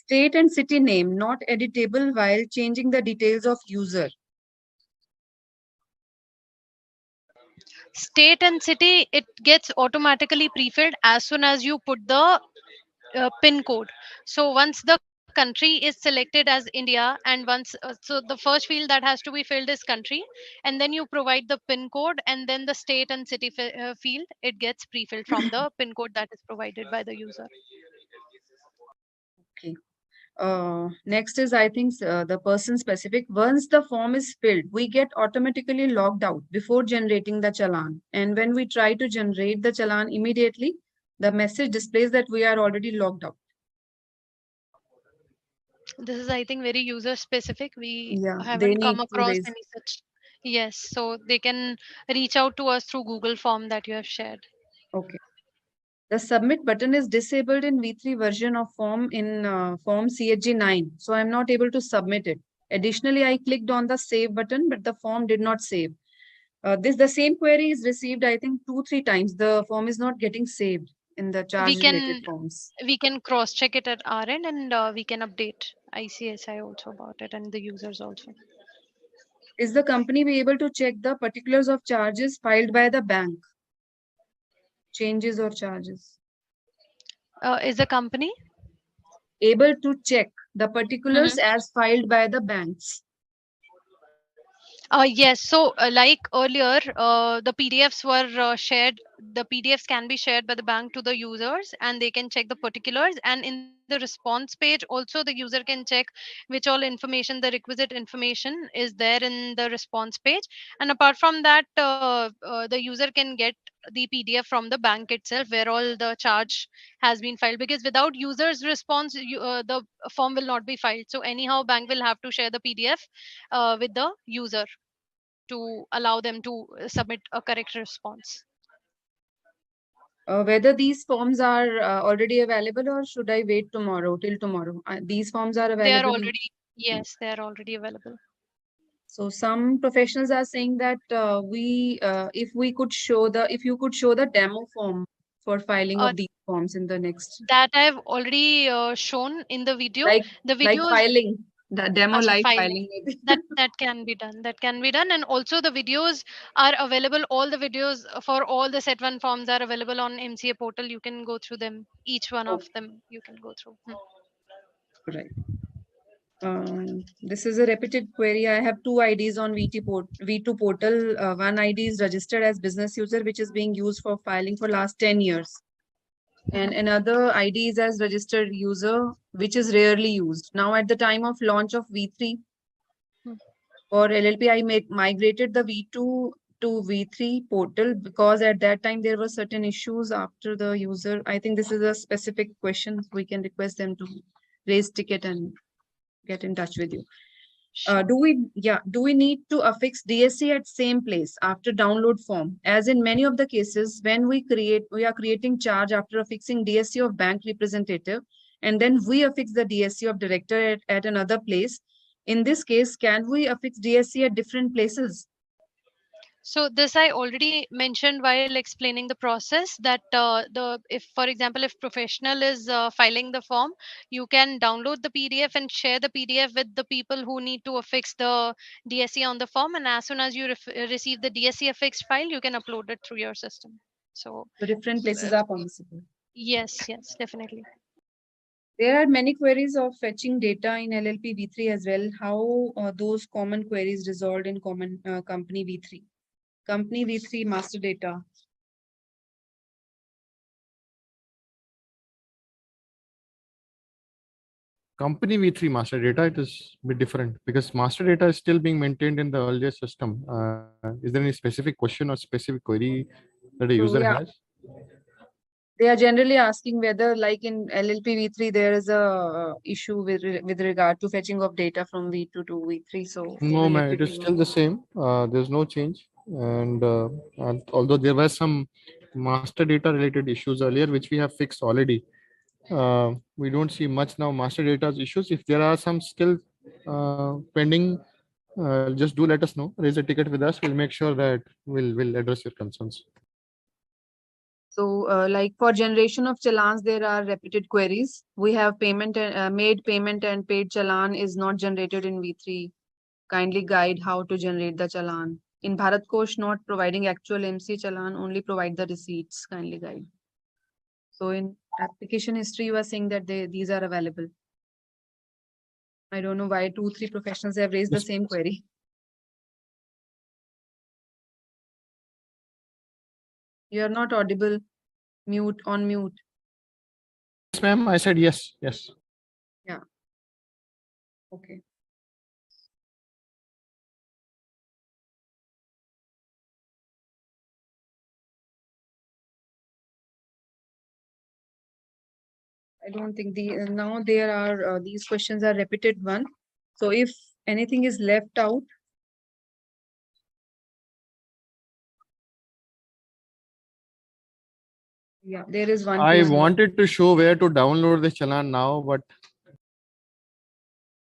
Speaker 1: State and city name not editable while changing the details of user.
Speaker 3: State and city, it gets automatically pre-filled as soon as you put the pin code. So once the country is selected as India, and once so the first field that has to be filled is country, and then you provide the pin code, and then the state and city field, it gets pre-filled from the pin code that is provided by the user.
Speaker 1: Okay. Next is, I think, the person specific. Once the form is filled, we get automatically logged out before generating the challan. And when we try to generate the challan immediately, the message displays that we are already logged out.
Speaker 3: This is, I think, very user specific. We
Speaker 1: Yeah,
Speaker 3: haven't come across any such. Yes, so they can reach out to us through Google form that you have shared.
Speaker 1: Okay. The submit button is disabled in V3 version of form in form CHG9. So I'm not able to submit it. Additionally, I clicked on the save button, but the form did not save. The same query is received, I think, 2-3 times. The form is not getting saved. in the charge related forms?
Speaker 3: we can cross check it at our end, and we can update ICSI also about it, and the users also.
Speaker 1: Is the company be able to check the particulars of charges filed by the bank? Changes or charges?
Speaker 3: Is the company
Speaker 1: Able to check the
Speaker 3: Mhm.
Speaker 1: particulars as filed by the banks?
Speaker 3: Yes. So, like earlier, the PDFs were shared. The PDFs can be shared by the bank to the users, and they can check the particulars. And in the response page, also the user can check which all information, the requisite information, is there in the response page. And apart from that, the user can get the PDF from the bank itself, where all the charge has been filed. Because without users' response, the form will not be filed. So anyhow, bank will have to share the PDF with the user to allow them to submit a correct response.
Speaker 1: Whether these forms are already available, or should I wait till tomorrow? These forms are
Speaker 3: They are
Speaker 1: available.
Speaker 3: already, yes, they are already available.
Speaker 1: So some professionals are saying that if you could show the demo form for filing
Speaker 3: Uh,
Speaker 1: of these forms in the next,
Speaker 3: that I've already shown in the video.
Speaker 1: like
Speaker 3: The
Speaker 1: like
Speaker 3: videos,
Speaker 1: filing, the demo
Speaker 3: acha,
Speaker 1: live
Speaker 3: filing.
Speaker 1: filing maybe.
Speaker 3: That can be done. That can be done, and also the videos are available. All the videos for all the set one forms are available on MCA portal. You can go through them. Each one of
Speaker 1: Okay,
Speaker 3: them you can go through.
Speaker 1: right. This is a repeated query. I have two IDs on V2 portal. One ID is registered as business user, which is being used for filing for last 10 years. And another ID is as registered user, which is rarely used. Now, at the time of launch of V3 for LLP, I migrated the V2 to V3 portal because at that time there were certain issues after the user. I think this is a specific question. We can request them to raise ticket and get in touch with you. Do we need to affix DSC at same place after download form? As in many of the cases, when we are creating charge after affixing DSC of bank representative, and then we affix the DSC of director at another place. In this case, can we affix DSC at different places?
Speaker 3: So this I already mentioned while explaining the process, that the if for example if professional is filing the form, you can download the PDF and share the PDF with the people who need to affix the DSC on the form, and as soon as you receive the DSC affixed file, you can upload it through your system. So
Speaker 1: The different places
Speaker 3: uh,
Speaker 1: are possible.
Speaker 3: yes, definitely.
Speaker 1: There are many queries of fetching data in LLP V3 as well. How those common queries resolved in common company V3? Company V3 master data.
Speaker 2: Company V3 master data, it is a bit different because master data is still being maintained in the earlier system. Is there any specific question or specific query that a user
Speaker 1: So, yeah,
Speaker 2: has?
Speaker 1: they are generally asking whether, like in LLP V3, there is a issue with regard to fetching of data from V2 to V3. So,
Speaker 2: No, man, it is still the same. There's no change. And although there were some master data related issues earlier, which we have fixed already, we don't see much now master data issues. If there are some still pending, just do let us know. Raise a ticket with us. We'll make sure that we'll address your concerns.
Speaker 1: So, like for generation of challans, there are repeated queries. We have made payment and paid challan is not generated in V3. Kindly guide how to generate the challan. In Bharat Kosh, not providing actual MC challan, only provide the receipts. Kindly guide. So, in application history, you are saying that these are available. I don't know why 2-3 professionals have raised the same query. You are not audible. Mute, on mute.
Speaker 2: Yes, ma'am. I said yes. Yes.
Speaker 1: Yeah. Okay. I don't think now there are these questions are repeated one. So if anything is left out, yeah, there is one.
Speaker 2: I
Speaker 1: question.
Speaker 2: wanted to show where to download the challan now, but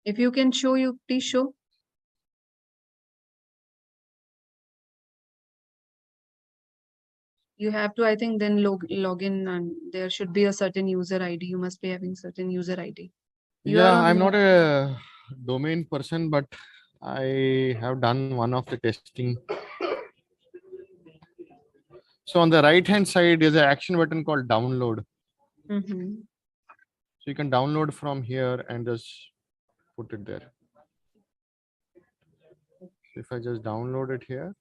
Speaker 1: If you can show, you please show. You have to, I think, then log in, and there should be a certain user ID. You must be having certain user ID. You are
Speaker 2: Yeah,
Speaker 1: on.
Speaker 2: I'm not a domain person, but I have done one of the testing. So on the right hand side is an action button called download.
Speaker 1: Mm-hmm.
Speaker 2: So you can download from here and just put it there. If I just download it here,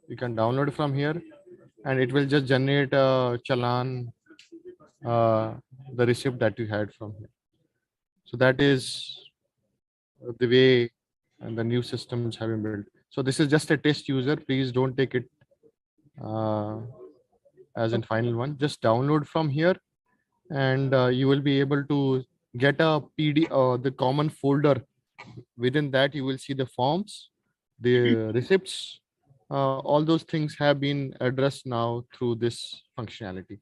Speaker 2: you can download from here, and it will just generate a Challan, the receipt that you had from here. So that is the way and the new systems have been built. So this is just a test user. Please don't take it uh, as in final one. Just download from here, and you will be able to get a PD, the common folder. Within that, you will see the forms, the receipts. All those things have been addressed now through this functionality.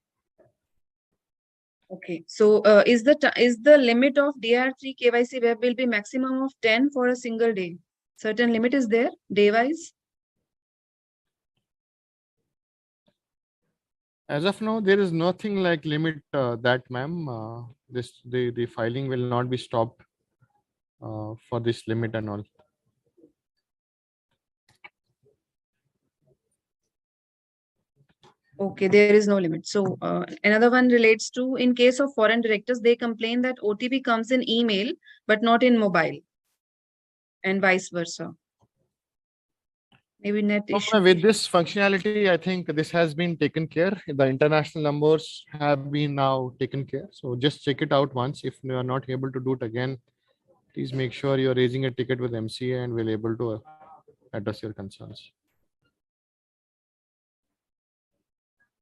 Speaker 1: Okay. So is the limit of Dir3 KYC web will be maximum of 10 for a single day? Certain limit is there day wise?
Speaker 2: As of now, there is nothing like limit that, ma'am. The filing will not be stopped for this limit and all.
Speaker 1: Okay, there is no limit. So another one relates to, in case of foreign directors, they complain that OTP comes in email but not in mobile, and vice versa. Maybe net issue.
Speaker 2: With this functionality, I think this has been taken care. The international numbers have been now taken care. So just check it out once. If you are not able to do it again, please make sure you're raising a ticket with MCA and we'll able to address your concerns.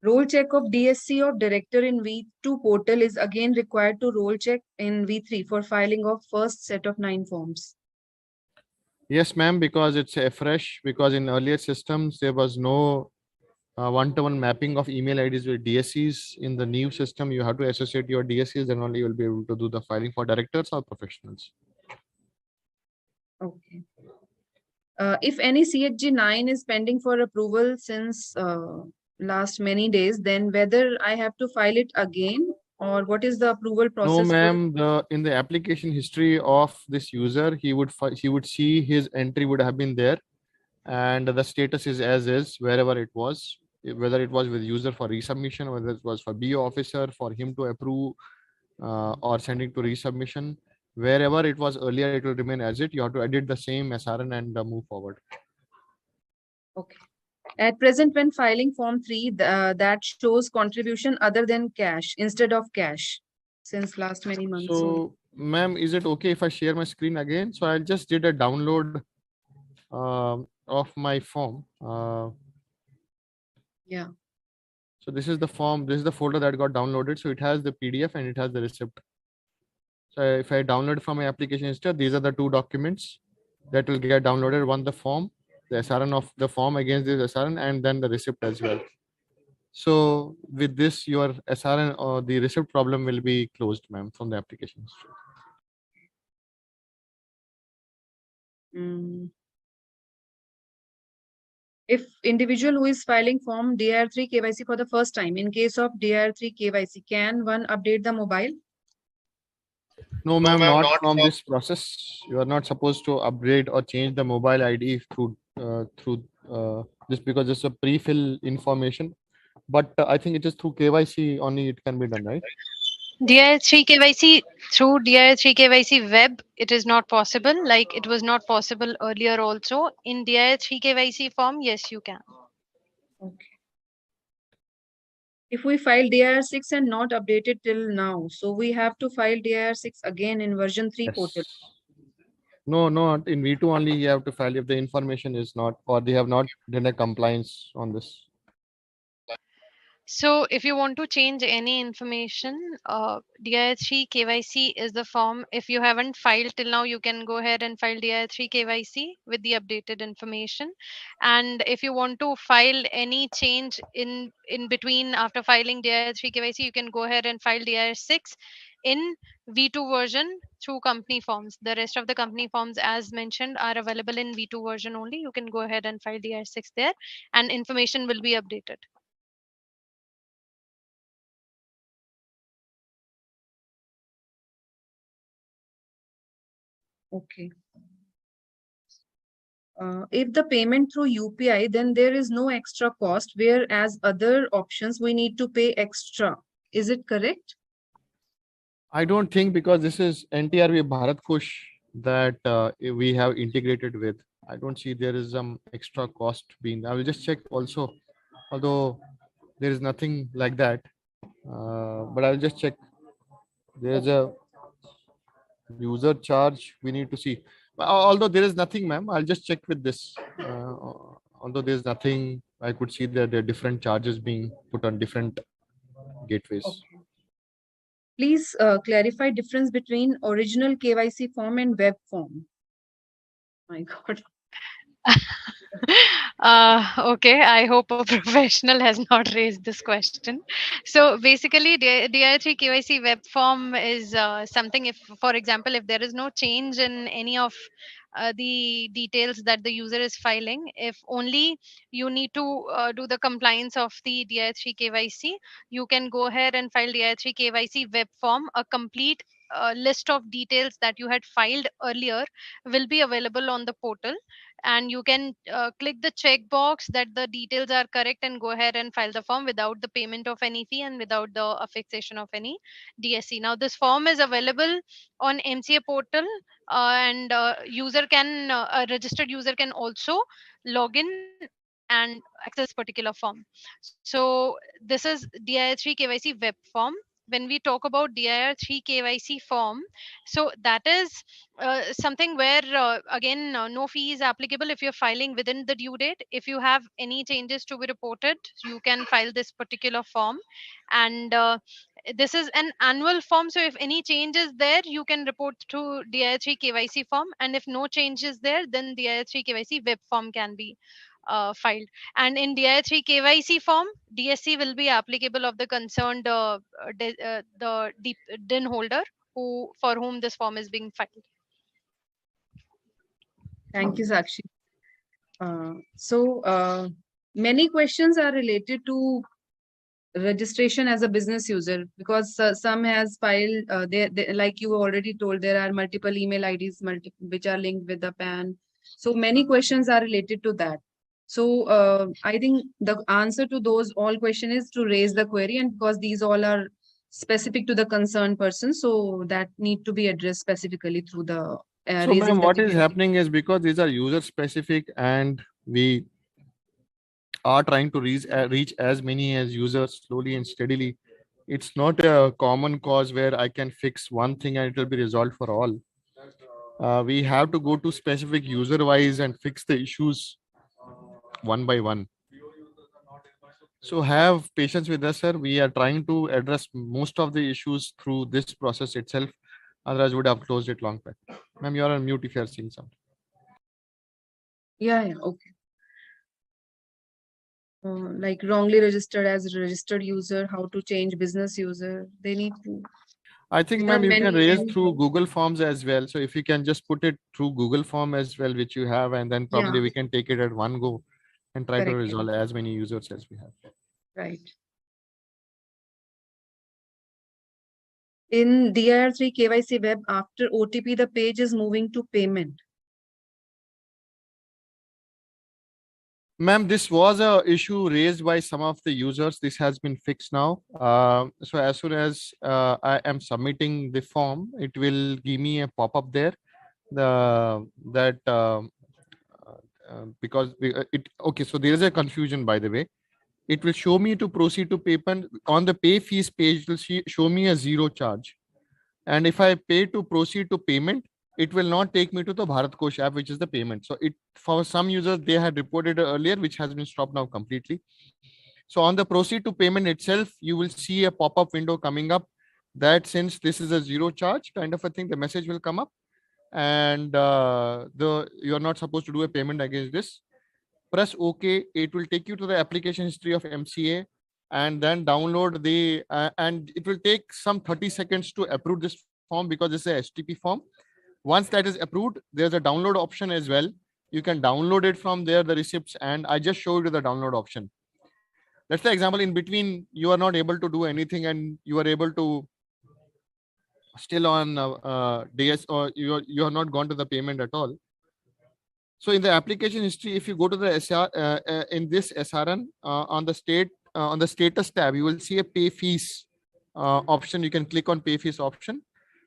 Speaker 1: Role check of DSC of director in V2 portal is again required to role check in V3 for filing of first set of 9 forms.
Speaker 2: Yes, ma'am, because it's a fresh, because in earlier systems, there was no one-to-one mapping of email IDs with DSCs. In the new system, you have to associate your DSCs, then only you will be able to do the filing for directors or professionals.
Speaker 1: Okay. If any CHG 9 is pending for approval since last many days, then whether I have to file it again, or what is the approval
Speaker 2: No,
Speaker 1: process?
Speaker 2: ma'am. In the application history of this user, he would see his entry would have been there, and the status is as is wherever it was, whether it was with user for resubmission, whether it was for BO officer for him to approve or sending to resubmission. Wherever it was earlier, it will remain as it. You have to edit the same SRN and move forward.
Speaker 1: Okay. At present, when filing Form 3, that shows contribution other than cash instead of cash since last many months.
Speaker 2: So, ma'am, is it okay if I share my screen again? So I just did a download of my form.
Speaker 1: Yeah.
Speaker 2: So this is the form. This is the folder that got downloaded. So it has the PDF and it has the receipt. So if I download from my application instead, these are the two documents that will get downloaded. One, the form, the SRN of the form against this SRN, and then the receipt as well. So with this, your SRN or the receipt problem will be closed, ma'am, from the application history.
Speaker 1: If individual who is filing Form Dir3 KYC for the first time, in case of Dir3 KYC, can one update the mobile?
Speaker 2: No, ma'am, not from this process. You are not supposed to upgrade or change the mobile ID through just because it's a pre-fill information. But I think it is through KYC only it can be done, right?
Speaker 3: Dir3 KYC, through Dir3 KYC web, it is not possible. Like it was not possible earlier also. In Dir3 KYC form, yes, you can.
Speaker 1: Okay. If we file Dir6 and not updated till now, so we have to file Dir6 again in version 3
Speaker 2: Yes.
Speaker 1: portal.
Speaker 2: No, not in V2 only. You have to file if the information is not, or they have not done a compliance on this.
Speaker 3: So if you want to change any information, Dir3 KYC is the form. If you haven't filed till now, you can go ahead and file Dir3 KYC with the updated information. And if you want to file any change in between after filing Dir3 KYC, you can go ahead and file Dir6 in V2 version through company forms. The rest of the company forms, as mentioned, are available in V2 version only. You can go ahead and file Dir6 there, and information will be updated.
Speaker 1: Okay. If the payment through UPI, then there is no extra cost, whereas other options we need to pay extra. Is it correct?
Speaker 2: I don't think, because this is NTRV Bharat Kush that we have integrated with. I don't see there is some extra cost being. I will just check also, although there is nothing like that. But I'll just check. There's a user charge we need to see. Although there is nothing, ma'am, I'll just check with this. Although there's nothing, I could see that there are different charges being put on different gateways.
Speaker 1: Okay. Please clarify difference between original KYC form and web form. My God.
Speaker 3: Okay, I hope a professional has not raised this question. So basically, Dir3 KYC web form is something, if, for example, if there is no change in any of the details that the user is filing, if only you need to do the compliance of the Dir3 KYC, you can go ahead and file Dir3 KYC web form. A complete list of details that you had filed earlier will be available on the portal, and you can click the checkbox that the details are correct and go ahead and file the form without the payment of any fee and without the affixation of any DSC. Now this form is available on MCA portal, and user can a registered user can also log in and access particular form. So this is DIR3 KYC web form. When we talk about DIR3 KYC form, so that is something where again no fee is applicable if you're filing within the due date. If you have any changes to be reported, you can file this particular form, and this is an annual form, so if any change is there, you can report to DIR3 KYC form, and if no change is there, then DIR3 KYC web form can be filed. And in DIR3 KYC form, DSC will be applicable of the concerned the DIN holder who, for whom this form is being filed.
Speaker 1: Thank you, Sakshi. Many questions are related to registration as a business user, because some has filed, like you already told, there are multiple email IDs which are linked with the PAN. So many questions are related to that. So I think the answer to those all question is to raise the query, and because these all are specific to the concerned person, so that need to be addressed specifically through the
Speaker 2: So ma'am, what is happening is, because these are user specific and we are trying to reach as many as users slowly and steadily, it's not a common cause where I can fix one thing and it will be resolved for all. We have to go to specific user wise and fix the issues one by one. So have patience with us, sir. We are trying to address most of the issues through this process itself. Otherwise, we would have closed it long back. Ma'am, you are on mute if you are seeing something.
Speaker 1: Yeah, okay. Like wrongly registered as a registered user, how to change business user, they need to.
Speaker 2: I think, ma'am, you can raise through Google Forms as well. So if you can just put it through Google Form as well, which you have, and then probably we can take it at one go and try to resolve as many users as we have.
Speaker 1: Right. In DIR3 KYC web, after OTP, the page is moving to payment.
Speaker 2: Ma'am, this was a issue raised by some of the users. This has been fixed now. So as soon as I am submitting the form, it will give me a pop-up there. Because okay, so there is a confusion, by the way. It will show me to proceed to payment on the pay fees page. It will show me a zero charge, and if I pay to proceed to payment, it will not take me to the Bharat Kosh app, which is the payment. So it, for some users, they had reported earlier, which has been stopped now completely. So on the proceed to payment itself, you will see a pop-up window coming up that since this is a zero charge kind of a thing, the message will come up, and you are not supposed to do a payment against this. Press OK. It will take you to the application history of MCA, and then download the and it will take some 30 seconds to approve this form, because it's a STP form. Once that is approved, there's a download option as well. You can download it from there, the receipts, and I just showed you the download option. Let's say example, in between you are not able to do anything and you are able to still on DS, or you are not gone to the payment at all. So in the application history, if you go to the in this SRN on the on the status tab, you will see a pay fees option. You can click on pay fees option.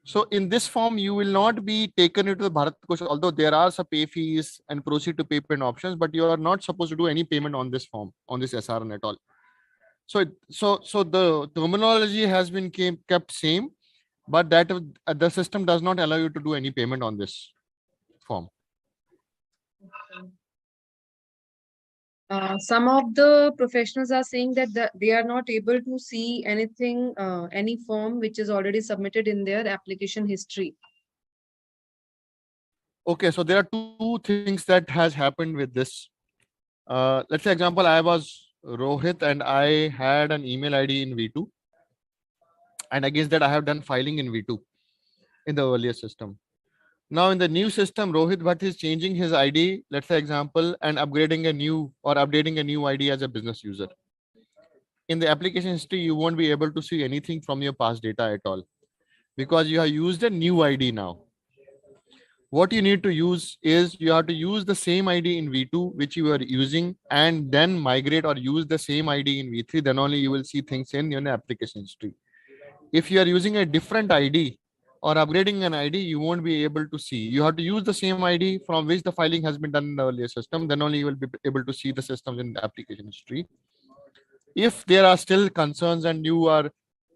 Speaker 2: So in this form, you will not be taken into the Bharat Kosh, although there are some pay fees and proceed to payment options, but you are not supposed to do any payment on this form, on this SRN at all. So the terminology has been kept same, but that the system does not allow you to do any payment on this form.
Speaker 1: Some of the professionals are saying that they are not able to see anything, any form which is already submitted in their application history.
Speaker 2: Okay, so there are two things that has happened with this. Let's say example, I was Rohit and I had an email ID in V2, and against that I have done filing in V2 in the earlier system. Now in the new system, Rohit Bhatt is changing his ID, let's say example, and upgrading a new or updating a new ID as a business user. In the application history, you won't be able to see anything from your past data at all, because you have used a new ID now. What you need to use is you have to use the same ID in V2 which you are using, and then migrate or use the same ID in V3. Then only you will see things in your application history. If you are using a different ID or upgrading an ID, you won't be able to see. You have to use the same ID from which the filing has been done in the earlier system. Then only you will be able to see the systems in the application history. If there are still concerns and you are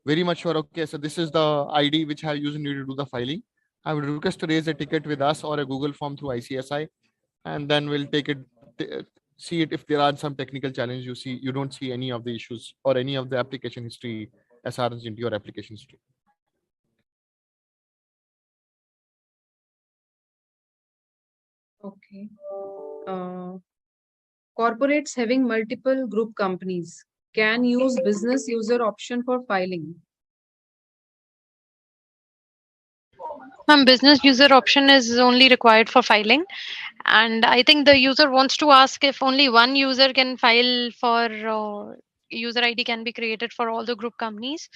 Speaker 2: very much sure, okay, so this is the ID which I use to do the filing, I would request to raise a ticket with us or a Google form through ICSI, and then we'll take it, see it. If there are some technical challenge, you don't see any of the issues or any of the application history SRs into your application history.
Speaker 1: Okay. Corporates having multiple group companies can use business user option for filing.
Speaker 3: Business user option is only required for filing, and I think the user wants to ask if only one user can file for user ID can be created for all the group companies.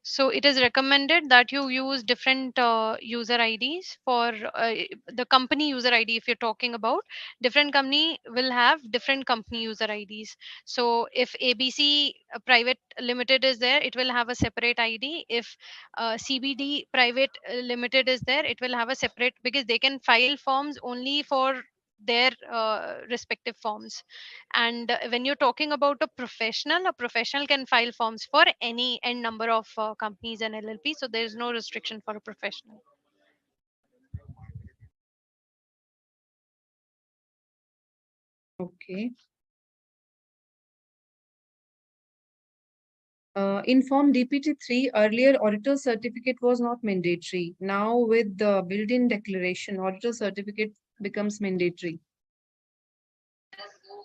Speaker 3: So it is recommended that you use different user IDs for the company user ID. If you're talking about different company will have different company user IDs. So if ABC private limited is there, it will have a separate ID. If CBD private limited is there, it will have a separate, because they can file forms only for their respective forms. And when you're talking about a professional can file forms for any n number of companies and LLP, so there is no restriction for a professional.
Speaker 1: Okay. In Form Dpt3, earlier Auditor Certificate was not mandatory. Now with the built-in declaration, Auditor Certificate becomes mandatory.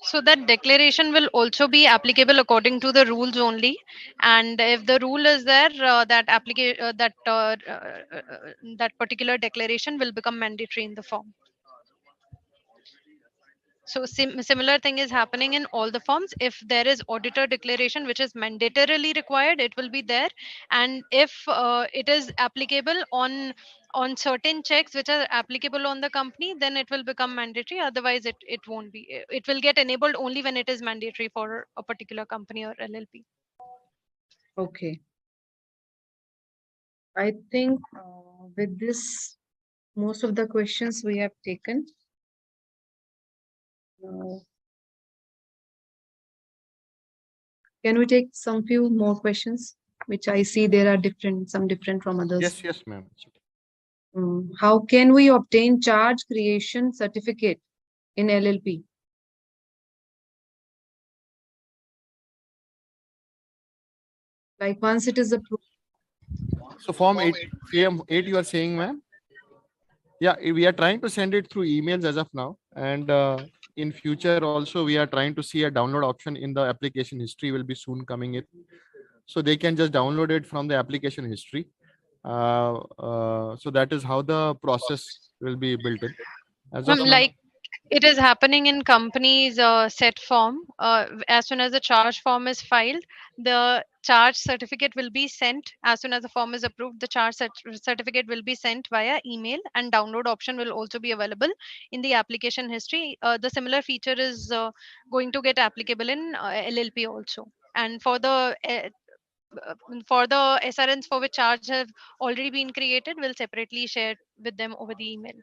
Speaker 3: So that declaration will also be applicable according to the rules only, and if the rule is there, that particular declaration will become mandatory in the form. So similar thing is happening in all the forms. If there is auditor declaration which is mandatorily required, it will be there. And if it is applicable on certain checks which are applicable on the company, then it will become mandatory. Otherwise, it won't be. It will get enabled only when it is mandatory for a particular company or LLP.
Speaker 1: Okay. I think with this, most of the questions we have taken. Can we take some few more questions, which I see there are some different from others?
Speaker 2: Yes, ma'am.
Speaker 1: How can we obtain charge creation certificate in LLP? Like once it is approved.
Speaker 2: So Form 8, you are saying, ma'am? Yeah, we are trying to send it through emails as of now, and in future also we are trying to see a download option in the application history will be soon coming in, so they can just download it from the application history. So that is how the process will be built in. As of now,
Speaker 3: Like it is happening in companies set form. As soon as the charge form is filed, the charge certificate will be sent as soon as the form is approved. The charge certificate will be sent via email, and download option will also be available in the application history. The similar feature is going to get applicable in LLP also. And for the SRNs for which charge have already been created, we'll separately share with them over the email.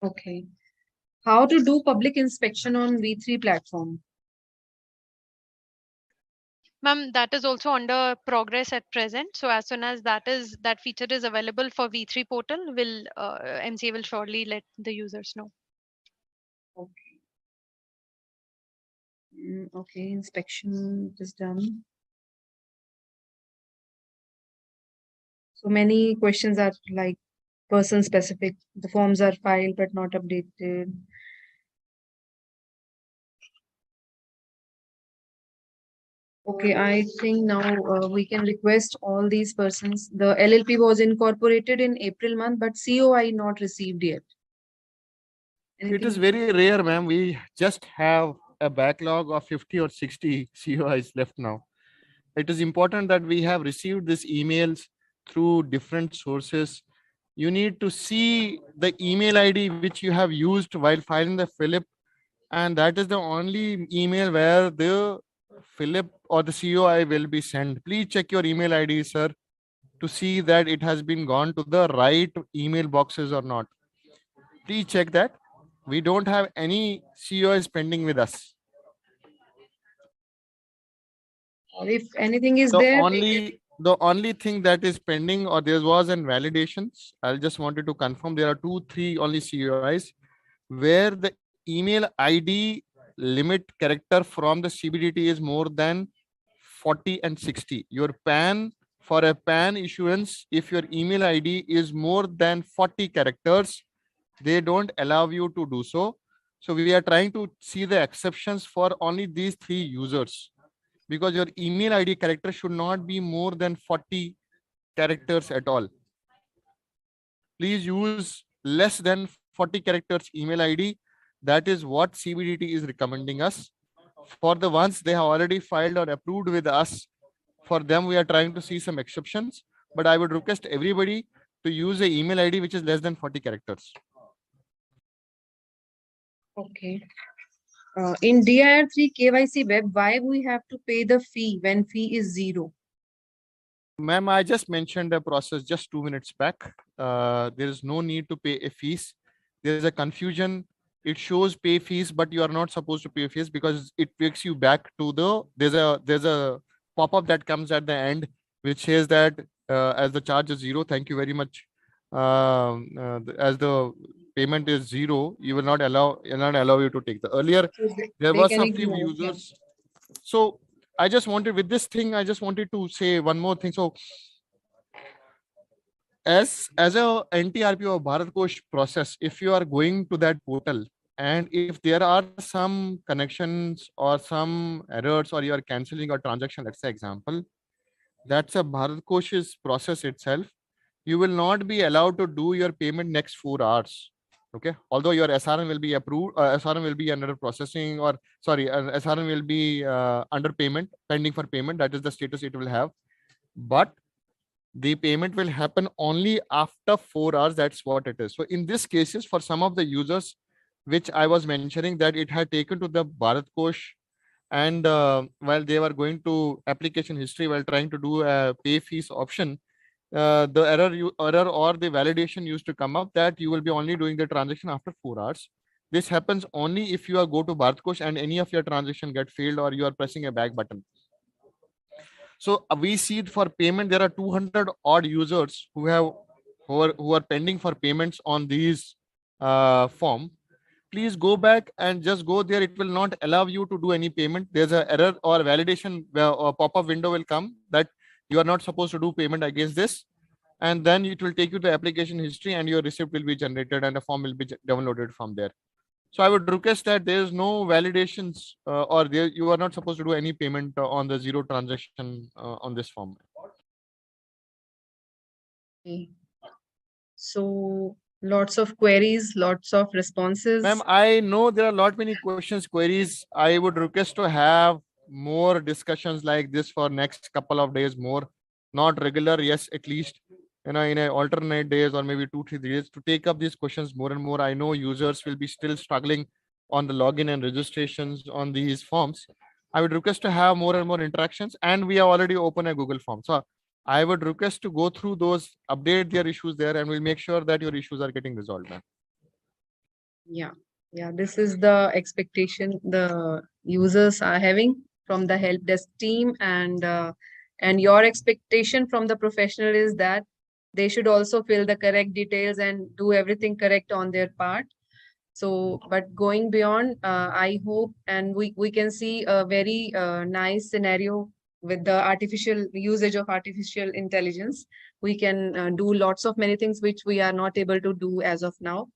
Speaker 1: Okay. How to do public inspection on V3 platform?
Speaker 3: Ma'am, that is also under progress at present. So as soon as that feature is available for V3 portal, MCA will surely let the users know.
Speaker 1: Okay. Okay, inspection is done. So many questions are like person specific. The forms are filed but not updated. Okay, I think now we can request all these persons. The LLP was incorporated in April month, but COI not received yet.
Speaker 2: It is very rare, ma'am. We just have a backlog of 50 or 60 COIs left now. It is important that we have received these emails through different sources. You need to see the email ID which you have used while filing the Philip, and that is the only email where the Philip or the COI will be sent. Please check your email ID, sir, to see that it has been gone to the right email boxes or not. Please check that. We don't have any COIs pending with us.
Speaker 1: If anything is
Speaker 2: The
Speaker 1: there,
Speaker 2: only thing that is pending, or there was an validations, I'll just wanted to confirm there are 2-3 only COIs where the email ID limit character from the CBDT is more than 40 and 60. Your PAN, for a PAN issuance, if your email ID is more than 40 characters, they don't allow you to do so. So we are trying to see the exceptions for only these 3 users, because your email ID character should not be more than 40 characters at all. Please use less than 40 characters email ID. That is what CBDT is recommending us. For the ones they have already filed or approved with us, for them we are trying to see some exceptions, but I would request everybody to use an email ID which is less than 40 characters.
Speaker 1: okay. In Dir3 KYC web, why we have to pay the fee when fee is 0?
Speaker 2: Ma'am, I just mentioned a process just 2 minutes back. There is no need to pay a fees. There is a confusion. It shows pay fees, but you are not supposed to pay fees because it takes you back to the, there's a pop-up that comes at the end which says that as the charge is 0, thank you very much. As the payment is 0, you will not allow you to take the earlier. There was some few users. So I just wanted, with this thing, I just wanted to say one more thing. So as a NTRP or Bharat Kosh process, if you are going to that portal and if there are some connections or some errors, or you are canceling a transaction, let's say example, that's a Bharat Kosh's process itself. You will not be allowed to do your payment next 4 hours. Okay, although your SRN will be approved, SRN will be under processing, or sorry, SRN will be under payment, pending for payment. That is the status it will have, but the payment will happen only after 4 hours. That's what it is. So in this cases, for some of the users, which I was mentioning, that it had taken to the Bharat Kosh, and while they were going to application history while trying to do a pay fees option, the error or the validation used to come up that you will be only doing the transaction after 4 hours. This happens only if you are go to Bharat Kosh and any of your transaction get failed, or you are pressing a back button. So we see for payment there are 200 odd users who are pending for payments on these form. Please go back and just go there. It will not allow you to do any payment. There's an error or validation or pop-up window will come that you are not supposed to do payment against this, and then it will take you to application history and your receipt will be generated and a form will be downloaded from there. So I would request that there is no validations or there you are not supposed to do any payment on the 0 transaction on this form.
Speaker 1: Okay. So lots of queries, lots of responses.
Speaker 2: Ma'am, I know there are many questions, queries. I would request to have more discussions like this for next couple of days more, not regular, yes, at least in a alternate days or maybe 2-3 days to take up these questions more and more. I know users will be still struggling on the login and registrations on these forms. I would request to have more and more interactions, and we have already opened a Google form. So I would request to go through those, update their issues there, and we'll make sure that your issues are getting resolved, ma'am.
Speaker 1: Yeah, this is the expectation the users are having from the help desk team, and your expectation from the professional is that they should also fill the correct details and do everything correct on their part. So, but going beyond, I hope, and we can see a very nice scenario with the artificial usage of artificial intelligence. We can do lots of many things which we are not able to do as of now.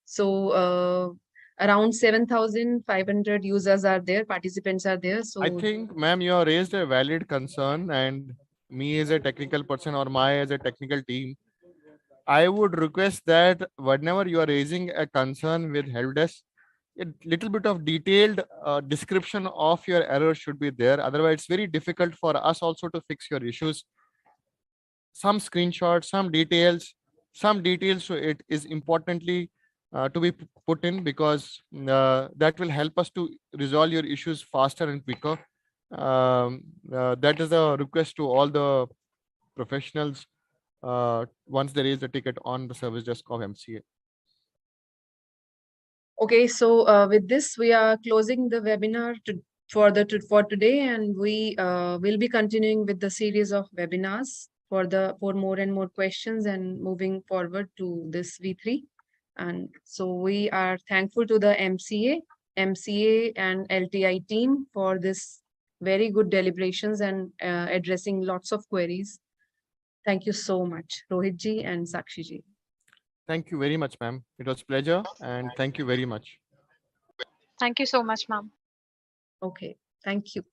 Speaker 1: So around 7,500 users are there, participants are there. So
Speaker 2: I think, ma'am, you have raised a valid concern, and me as a technical person or my as a technical team, I would request that whenever you are raising a concern with help desk, a little bit of detailed description of your error should be there. Otherwise, it's very difficult for us also to fix your issues. Some screenshots, some details to it is importantly to be put in, because that will help us to resolve your issues faster and quicker. That is a request to all the professionals once they raise the ticket on the service desk of MCA.
Speaker 1: okay, so with this, we are closing the webinar for today, and we will be continuing with the series of webinars for more and more questions and moving forward to this V3. And so we are thankful to the MCA and LTI team for this very good deliberations and addressing lots of queries. Thank you so much, Rohit ji and Sakshi ji.
Speaker 2: Thank you very much, ma'am. It was pleasure, and thank you very much.
Speaker 3: Thank you so much, ma'am.
Speaker 1: Okay, thank you.